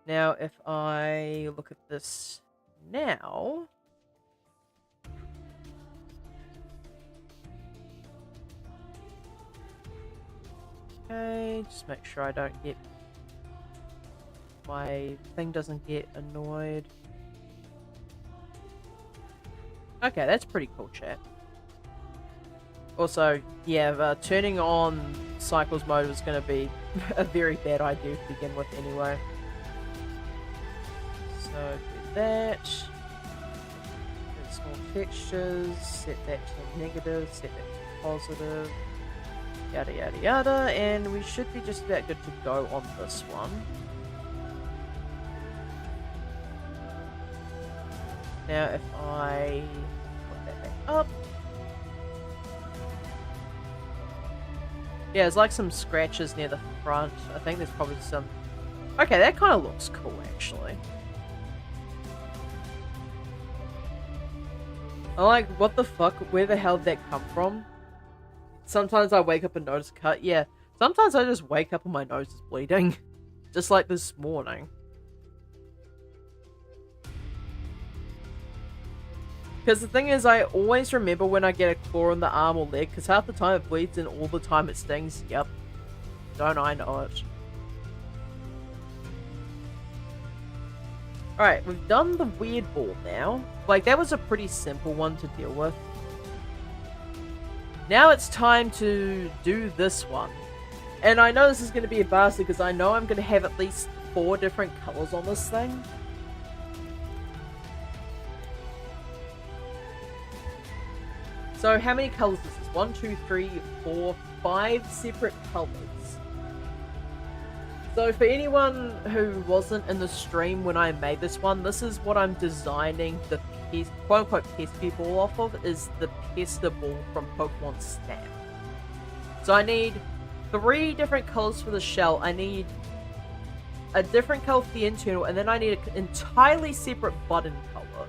Now, if I look at this now... Okay, just make sure I don't get... my thing doesn't get annoyed. Okay, that's pretty cool, chat. Also, yeah, turning on cycles mode was going to be a very bad idea to begin with anyway. So, do that. Get small textures, set that to negative, set that to positive, yada yada yada, and we should be just about good to go on this one. Now, if I put that back up. Yeah, there's like some scratches near the front. I think there's probably some... Okay, that kind of looks cool, actually. I'm like, what the fuck? Where the hell did that come from? Sometimes I wake up and notice a cut. Yeah, sometimes I just wake up and my nose is bleeding. Just like this morning. Because the thing is, I always remember when I get a claw in the arm or leg, because half the time it bleeds and all the time it stings. Yep. Don't I know it. Alright, we've done the weird ball now. Like, that was a pretty simple one to deal with. Now it's time to do this one. And I know this is going to be a bastard, because I know I'm going to have at least 4 different colors on this thing. So how many colors is this? 1, 2, 3, 4, 5 separate colors. So for anyone who wasn't in the stream when I made this one, this is what I'm designing the quote-unquote pesky ball off of, is the pester ball from Pokemon Snap. So I need 3 different colors for the shell, I need a different color for the internal, and then I need an entirely separate button color.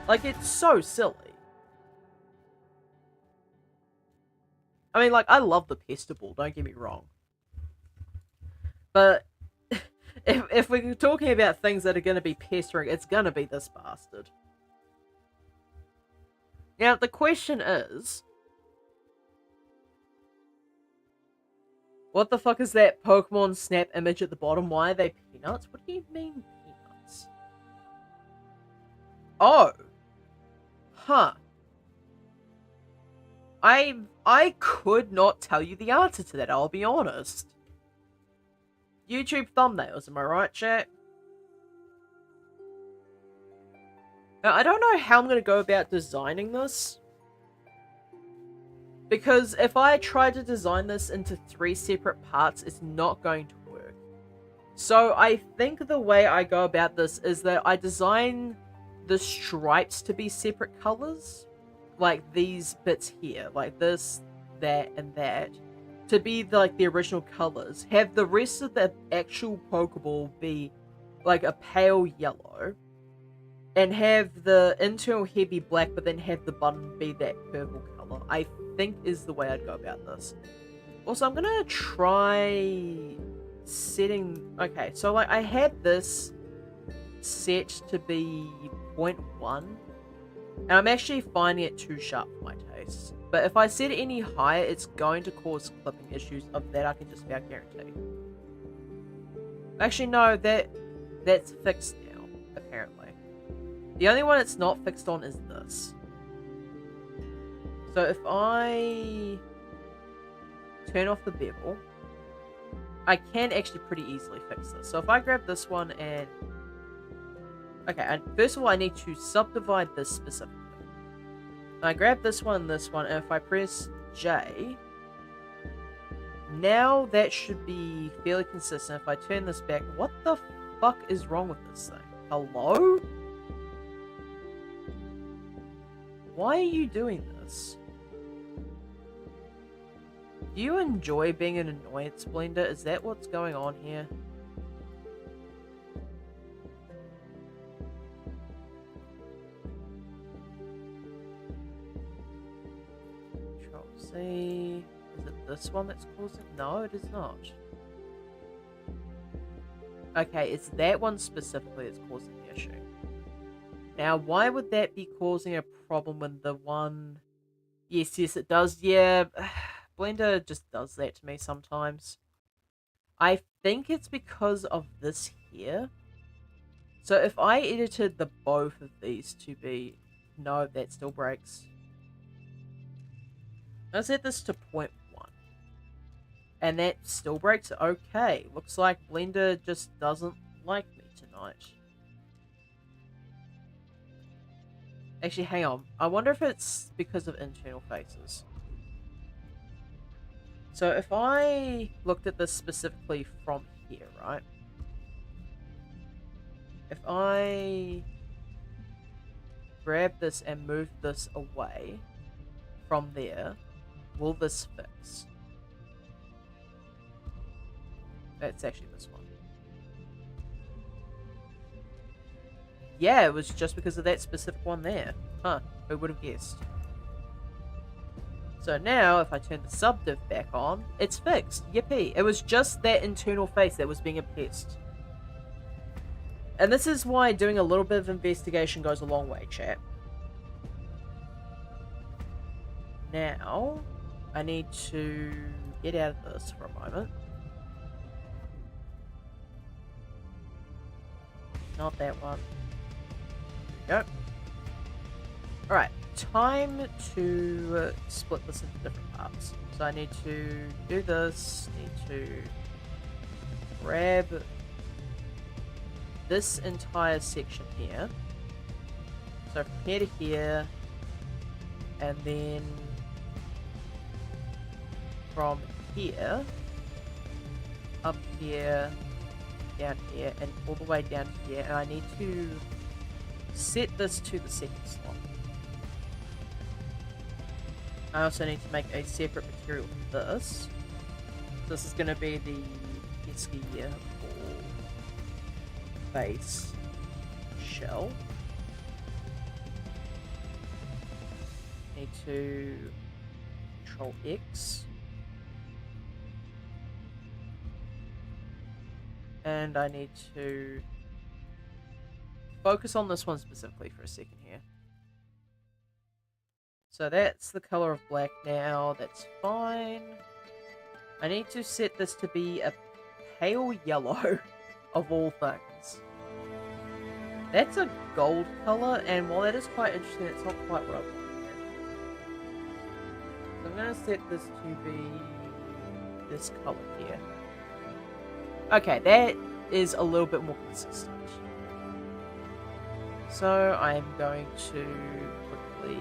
Like, it's so silly. I mean, like, I love the pester ball, don't get me wrong. But if we're talking about things that are going to be pestering, it's going to be this bastard. Now, the question is... what the fuck is that Pokemon Snap image at the bottom? Why are they peanuts? What do you mean, peanuts? Oh. Huh. I could not tell you the answer to that, I'll be honest. YouTube thumbnails, am I right, chat? Now, I don't know how I'm going to go about designing this. Because if I try to design this into 3 separate parts, it's not going to work. So I think the way I go about this is that I design the stripes to be separate colors. Like these bits here, like this, that, and that, to be like the original colors. Have the rest of the actual Pokeball be like a pale yellow, and have the internal head be black, but then have the button be that purple color. I think is the way I'd go about this. Also, I'm gonna try setting... okay, so like I had this set to be 0.1. And I'm actually finding it too sharp for my taste. But if I set it any higher, it's going to cause clipping issues. Of that, I can just about guarantee. Actually, no, that's fixed now, apparently. The only one it's not fixed on is this. So if I turn off the bevel, I can actually pretty easily fix this. So if I grab this one and... okay, and first of all, I need to subdivide this specifically. I grab this one, and if I press J, now that should be fairly consistent. If I turn this back, what the fuck is wrong with this thing? Hello? Why are you doing this? Do you enjoy being an annoyance, Blender? Is that what's going on here? See, is it this one that's causing? No, it is not. Okay, it's that one specifically that's causing the issue. Now, why would that be causing a problem when the one... yes, it does, yeah. Blender just does that to me sometimes. I think it's because of this here. So if I edited the both of these to be... No, that still breaks. I'll set this to 0.1. And that still breaks. Okay, looks like Blender just doesn't like me tonight. Actually, hang on. I wonder if it's because of internal faces. So if I looked at this specifically from here, right? If I grab this and move this away from there, will this fix? That's actually this one. Yeah, it was just because of that specific one there. Huh, who would have guessed? So now, if I turn the subdiv back on, it's fixed. Yippee. It was just that internal face that was being a pest. And this is why doing a little bit of investigation goes a long way, chat. Now, I need to get out of this for a moment. Not that one. There we go. Alright, time to split this into different parts. So I need to do this, need to grab this entire section here. So from here to here, and then from here, up here, down here, and all the way down here, and I need to set this to the second slot. I also need to make a separate material for this. This is going to be the pesky base shell. Need to Control X. And I need to focus on this one specifically for a second here. So that's the color of black now, that's fine. I need to set this to be a pale yellow, of all things. That's a gold color, and while that is quite interesting, it's not quite what I want. So I'm going to set this to be this color here. Okay, that is a little bit more consistent. So I'm going to quickly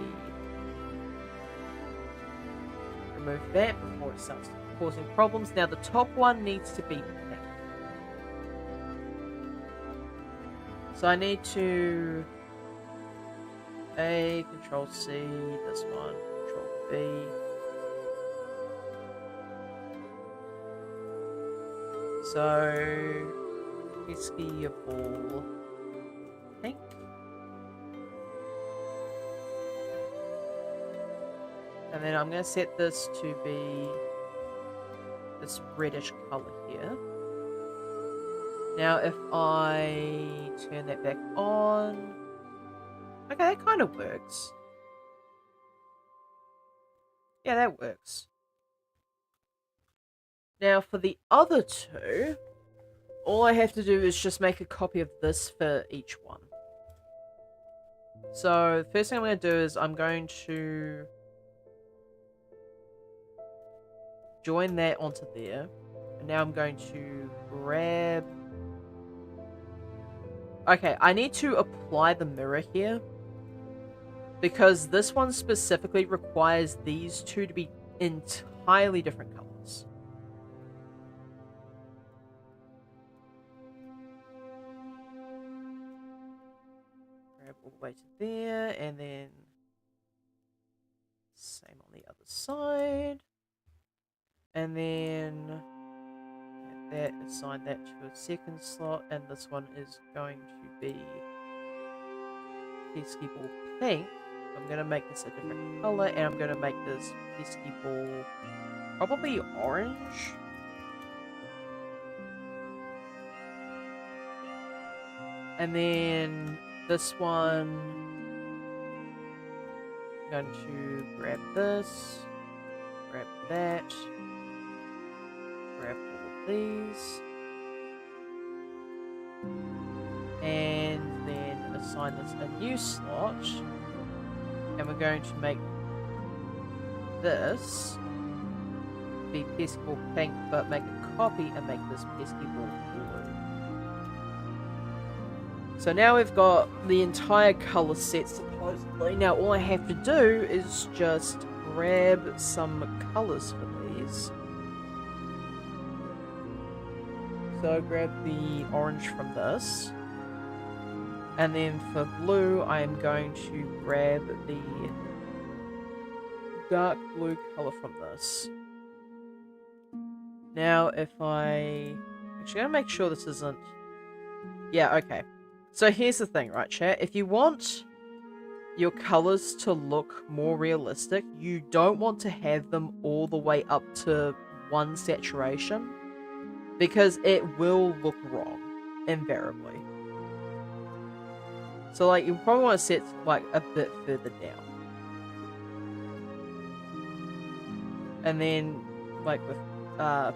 remove that before it starts causing problems. Now the top one needs to be pink. So I need to Control C, this one, Control B. So pesky ball pink. And then I'm going to set this to be this reddish color here. Now if I turn that back on... Okay, that kind of works. Yeah, that works. Now for the other two, all I have to do is just make a copy of this for each one. So the first thing I'm going to do is I'm going to join that onto there. And now I'm going to grab... Okay, I need to apply the mirror here. Because this one specifically requires these two to be entirely different colors. Grab all the way to there, and then same on the other side. And then that, assign that to a second slot, and this one is going to be pesky ball pink. I'm going to make this a different color, and I'm going to make this pesky ball probably orange. And then this one, I'm going to grab this, grab that. Grab all of these. And then assign this a new slot. And we're going to make this be pesky ball pink, but make a copy and make this pesky ball blue. So now we've got the entire color set supposedly. Now all I have to do is just grab some colors for these. So grab the orange from this. And then for blue, I am going to grab the dark blue color from this. Now if I... Actually, I'm gonna make sure this isn't... Yeah, okay. So here's the thing, right, chat? If you want your colors to look more realistic, you don't want to have them all the way up to 1 saturation, because it will look wrong, invariably. So, like, you probably want to set, like, a bit further down. And then, like, with, I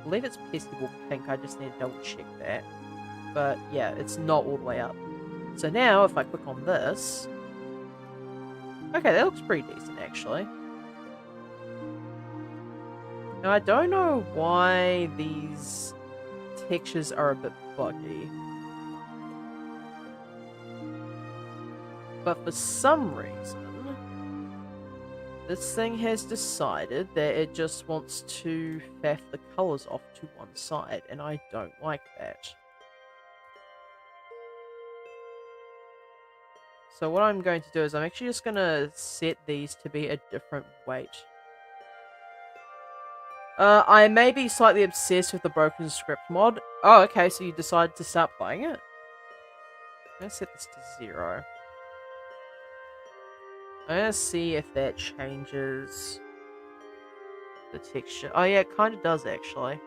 believe it's pesky ball pink, I just need to double check that. But, yeah, it's not all the way up. So now, if I click on this... Okay, that looks pretty decent, actually. Now, I don't know why these textures are a bit buggy. But for some reason, this thing has decided that it just wants to faff the colours off to one side, and I don't like that. So what I'm going to do is I'm actually just going to set these to be a different weight. I may be slightly obsessed with the broken script mod. Oh, okay, so you decided to start playing it? I'm going to set this to 0. I'm going to see if that changes the texture. Oh yeah, it kind of does, actually.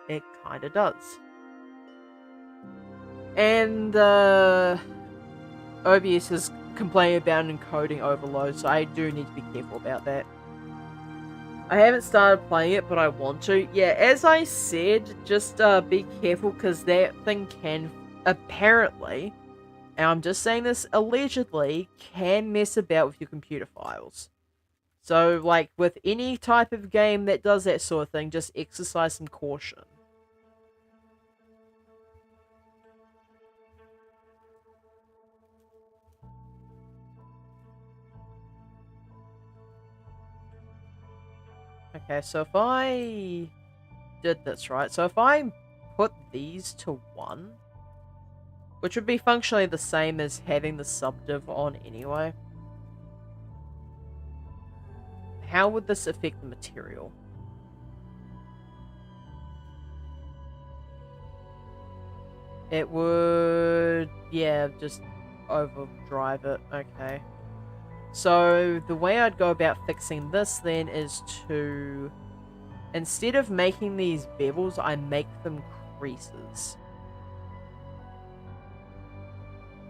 It kind of does. And, OBS is complaining about encoding overload, so I do need to be careful about that. I haven't started playing it, but I want to. Yeah, as I said, just be careful, because that thing can apparently, and I'm just saying this allegedly, can mess about with your computer files. So, like, with any type of game that does that sort of thing, just exercise some caution. Okay, so if I did this, right? So if I put these to 1, which would be functionally the same as having the subdiv on anyway, how would this affect the material? It would, yeah, just overdrive it. Okay. So the way I'd go about fixing this then is to, instead of making these bevels, I make them creases.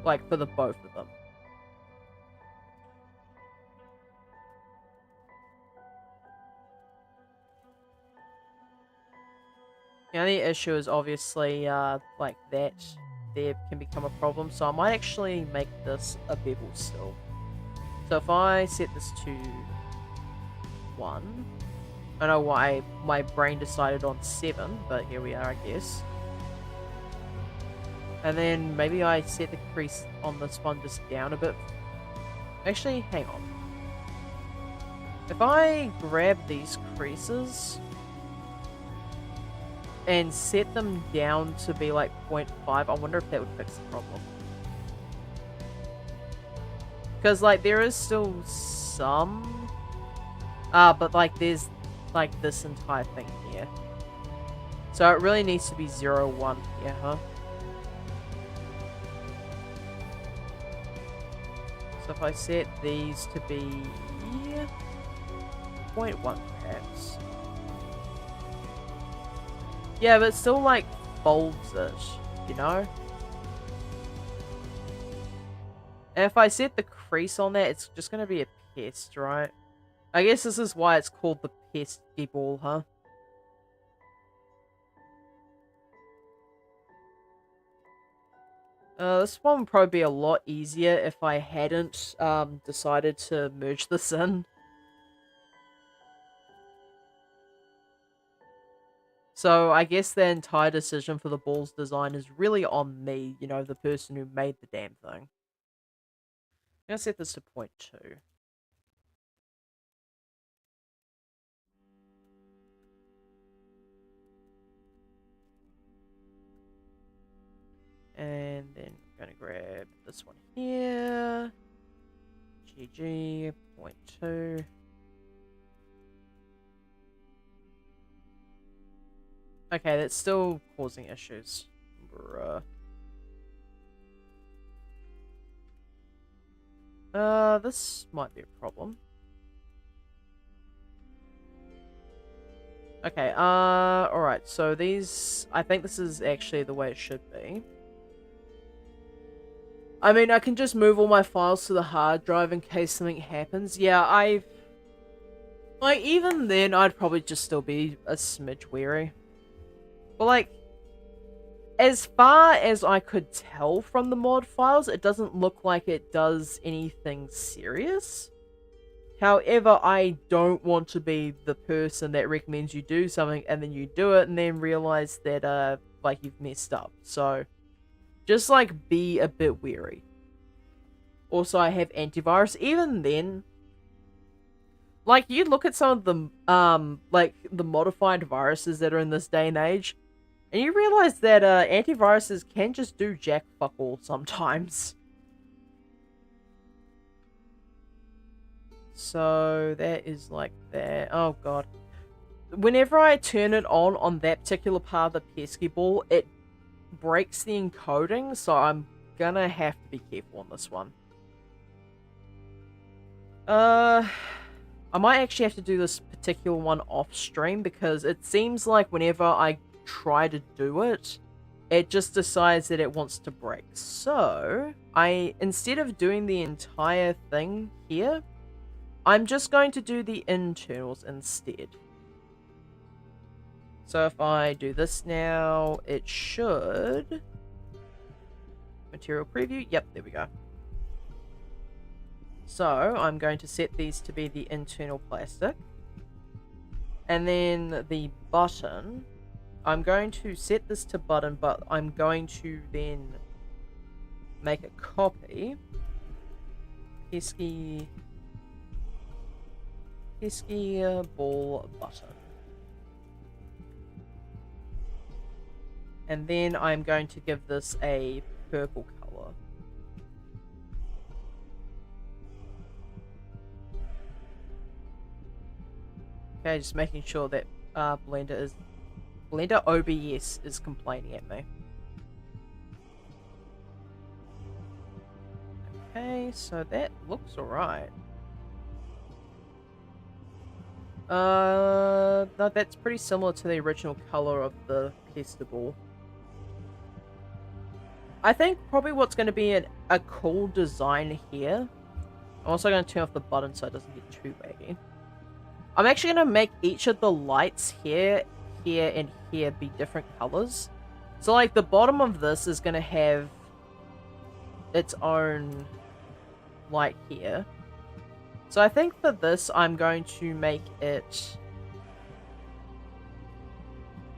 Like for the both of them. The only issue is obviously like that there can become a problem, so I might actually make this a bevel still. So if I set this to 1, I don't know why my brain decided on 7, but here we are, I guess. And then maybe I set the crease on this one just down a bit. Actually, hang on. If I grab these creases and set them down to be like 0.5, I wonder if that would fix the problem. Because, like, there is still some... but, like, there's, like, this entire thing here. So it really needs to be 0, 1 here, huh? So if I set these to be... 0.1, perhaps. Yeah, but it still, like, folds it, you know? And if I set the crease on there, it's just going to be a pest, right? I guess this is why it's called the pesky ball, huh? This one would probably be a lot easier if I hadn't decided to merge this in. So I guess the entire decision for the ball's design is really on me, you know, the person who made the damn thing. I'm gonna set this to 0.2. And then I'm gonna grab this one here. GG, 0.2. Okay, that's still causing issues. Bruh. This might be a problem. Okay, alright, so these... I think this is actually the way it should be. I mean, I can just move all my files to the hard drive in case something happens. Yeah, like, even then, I'd probably just still be a smidge wary. But, like, as far as I could tell from the mod files, it doesn't look like it does anything serious. However, I don't want to be the person that recommends you do something and then you do it and then realize that, like, you've messed up. So, just, like, be a bit wary. Also, I have antivirus. Even then, like, you look at some of the, like, the modified viruses that are in this day and age, and you realize that, antiviruses can just do jack fuck all sometimes. So, that is like that. Oh, God. Whenever I turn it on that particular part of the pesky ball, it breaks the encoding, so I'm gonna have to be careful on this one. I might actually have to do this particular one off stream because it seems like whenever I try to do it, it just decides that it wants to break. So, instead of doing the entire thing here, I'm just going to do the internals instead. So if I do this now, it should... Material preview, yep, there we go. So, I'm going to set these to be the internal plastic. And then the button, I'm going to set this to button, but I'm going to then make a copy. Pesky ball button. And then I'm going to give this a purple color. Okay, just making sure that Blender OBS is complaining at me. Okay, so that looks alright. No, that's pretty similar to the original color of the Festival. I think probably what's going to be a cool design here. I'm also going to turn off the button so it doesn't get too waggy. I'm actually going to make each of the lights here, here, and here be different colors. So, like, the bottom of this is going to have its own light here. So I think for this, I'm going to make it...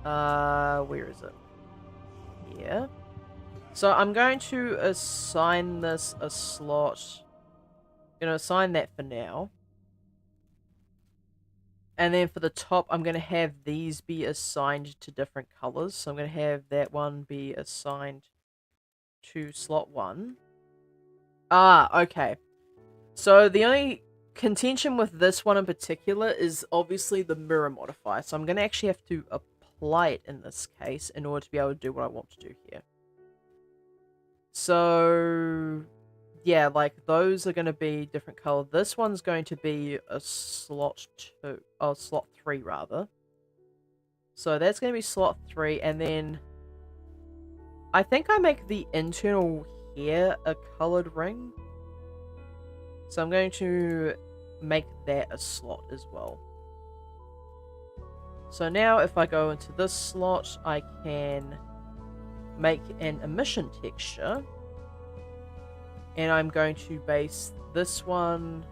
where is it? Here. So I'm going to assign this a slot. I'm going to assign that for now. And then for the top, I'm going to have these be assigned to different colors. So I'm going to have that one be assigned to slot 1. Ah, okay. So the only contention with this one in particular is obviously the mirror modifier. So I'm going to actually have to apply it in this case in order to be able to do what I want to do here. So... yeah, like, those are going to be different color. This one's going to be a slot 2. Oh, slot 3, rather. So that's going to be slot 3, and then... I think I make the internal here a colored ring. So I'm going to make that a slot as well. So now if I go into this slot, I can make an emission texture. And I'm going to base this one...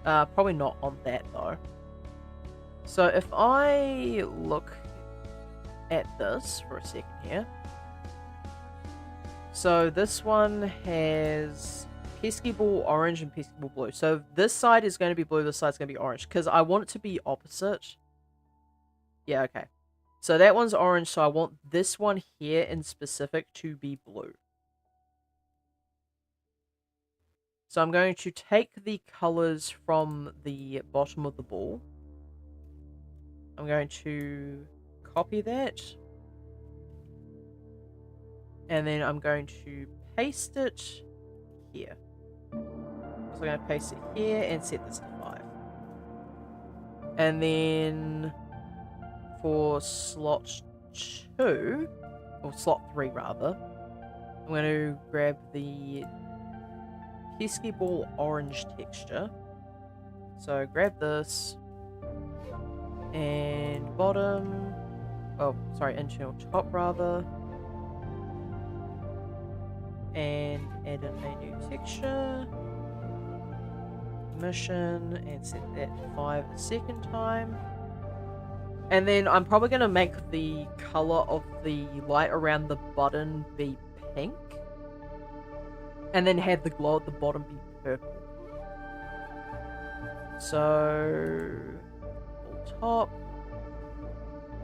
probably not on that though. So if I look at this for a second here. So this one has pesky ball orange and pesky ball blue. So this side is going to be blue, this side's going to be orange. Because I want it to be opposite. Yeah, okay. So that one's orange, so I want this one here in specific to be blue. So I'm going to take the colors from the bottom of the ball. I'm going to copy that. And then I'm going to paste it here. So I'm going to paste it here and set this to 5. And then for slot 2, or slot 3 rather, I'm going to grab the pesky ball orange texture. So grab this and bottom, oh sorry, internal top rather, and add in a new texture, mission, and set that to 5 a second time. And then I'm probably going to make the color of the light around the button be pink. And then have the glow at the bottom be purple. So, top,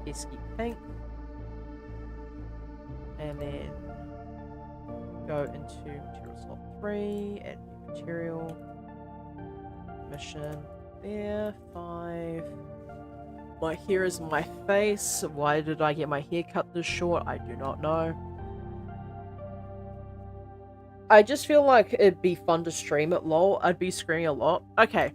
pesky pink, and then go into material slot 3, add new material, mission there, 5. Like here is my face. Why did I get my hair cut this short? I do not know. I just feel like it'd be fun to stream it, lol. I'd be screaming a lot. Okay,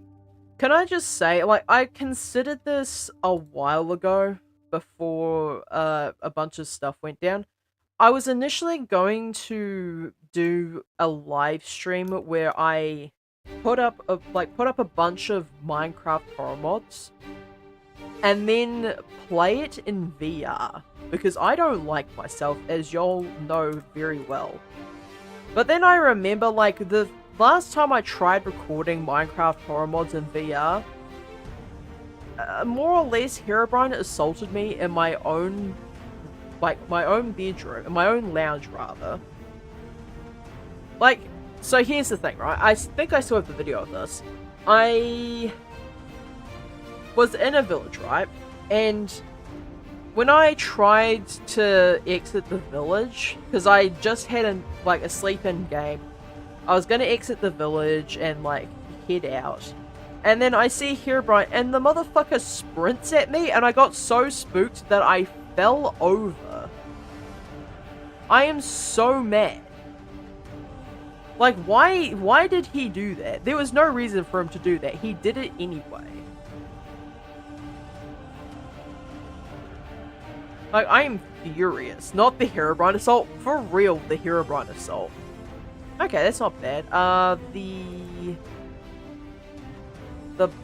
can I just say, like, I considered this a while ago, before a bunch of stuff went down. I was initially going to do a live stream where I put up a bunch of Minecraft horror mods, and then play it in VR, because I don't like myself, as y'all know very well. But then I remember, like, the last time I tried recording Minecraft horror mods in VR, more or less Herobrine assaulted me in my own, like, my own bedroom, in my own lounge, rather. Like, so here's the thing, right? I think I still have the video of this. I was in a village, right? And when I tried to exit the village, because I just had a sleep-in game, I was going to exit the village and, like, head out. And then I see Herobrine, and the motherfucker sprints at me, and I got so spooked that I fell over. I am so mad. Like, why did he do that? There was no reason for him to do that. He did it anyway. Like, I am furious. Not the Herobrine assault. For real, the Herobrine assault. Okay, that's not bad. The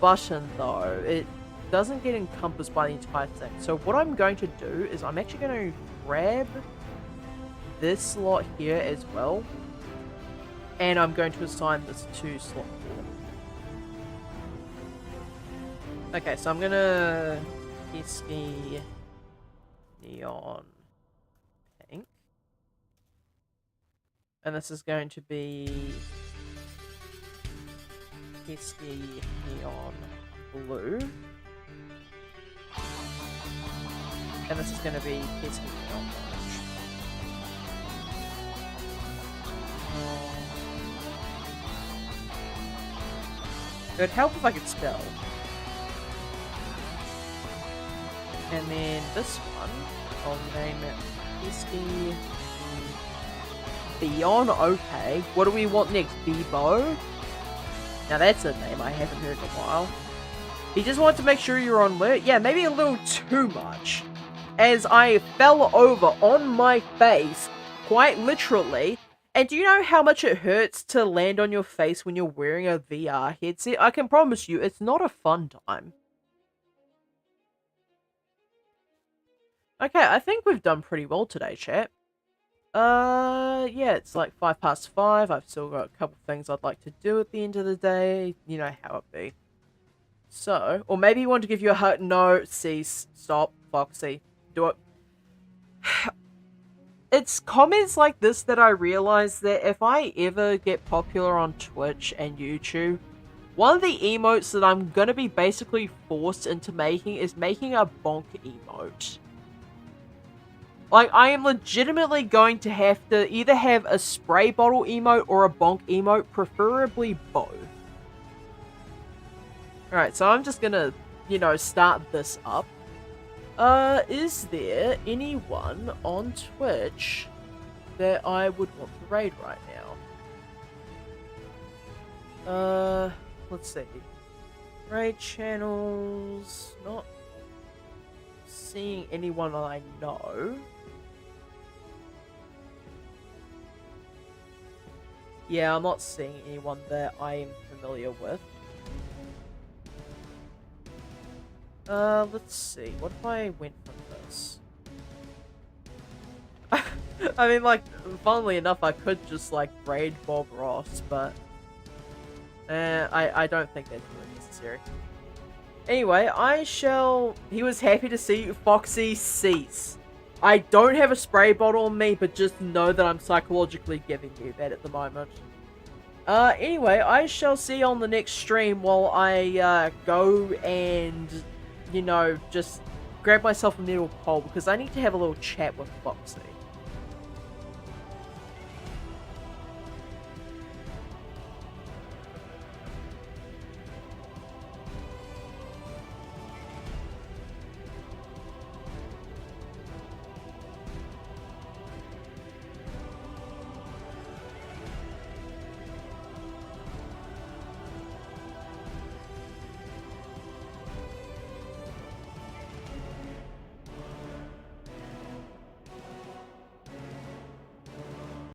button, though, it doesn't get encompassed by the entire thing. So what I'm going to do is I'm actually going to grab this slot here as well. And I'm going to assign this to slot 4. Okay, so I'm going to pesky neon pink. And this is going to be pesky neon blue. And this is going to be pesky neon orange. It would help if I could spell. And then this one, I'll name it pesky Beyond. Okay, what do we want next? Bebo? Now that's a name I haven't heard in a while. He just wanted to make sure you're on alert. Yeah, maybe a little too much. As I fell over on my face, quite literally, And do you know how much it hurts to land on your face when you're wearing a VR headset? I can promise you, it's not a fun time. Okay, I think we've done pretty well today, chat. Yeah, it's like 5 past 5. I've still got a couple things I'd like to do at the end of the day. You know how it be. So, or maybe you want to give you a hug. No, cease, stop, Foxy. Do it. It's comments like this that I realize that if I ever get popular on Twitch and YouTube, one of the emotes that I'm gonna be basically forced into making is making a bonk emote. Like, I am legitimately going to have to either have a spray bottle emote or a bonk emote, preferably both. Alright, so I'm just gonna, you know, start this up. Is there anyone on Twitch that I would want to raid right now? Let's see. Raid channels, not seeing anyone I know. Yeah, I'm not seeing anyone that I am familiar with. Let's see. What if I went from this? I mean, like, funnily enough, I could just, like, raid Bob Ross, but... I don't think that's really necessary. Anyway, he was happy to see you, Foxy, cease. I don't have a spray bottle on me, but just know that I'm psychologically giving you that at the moment. Anyway, I shall see you on the next stream while I, go and, you know, just grab myself a little poll, because I need to have a little chat with Foxy.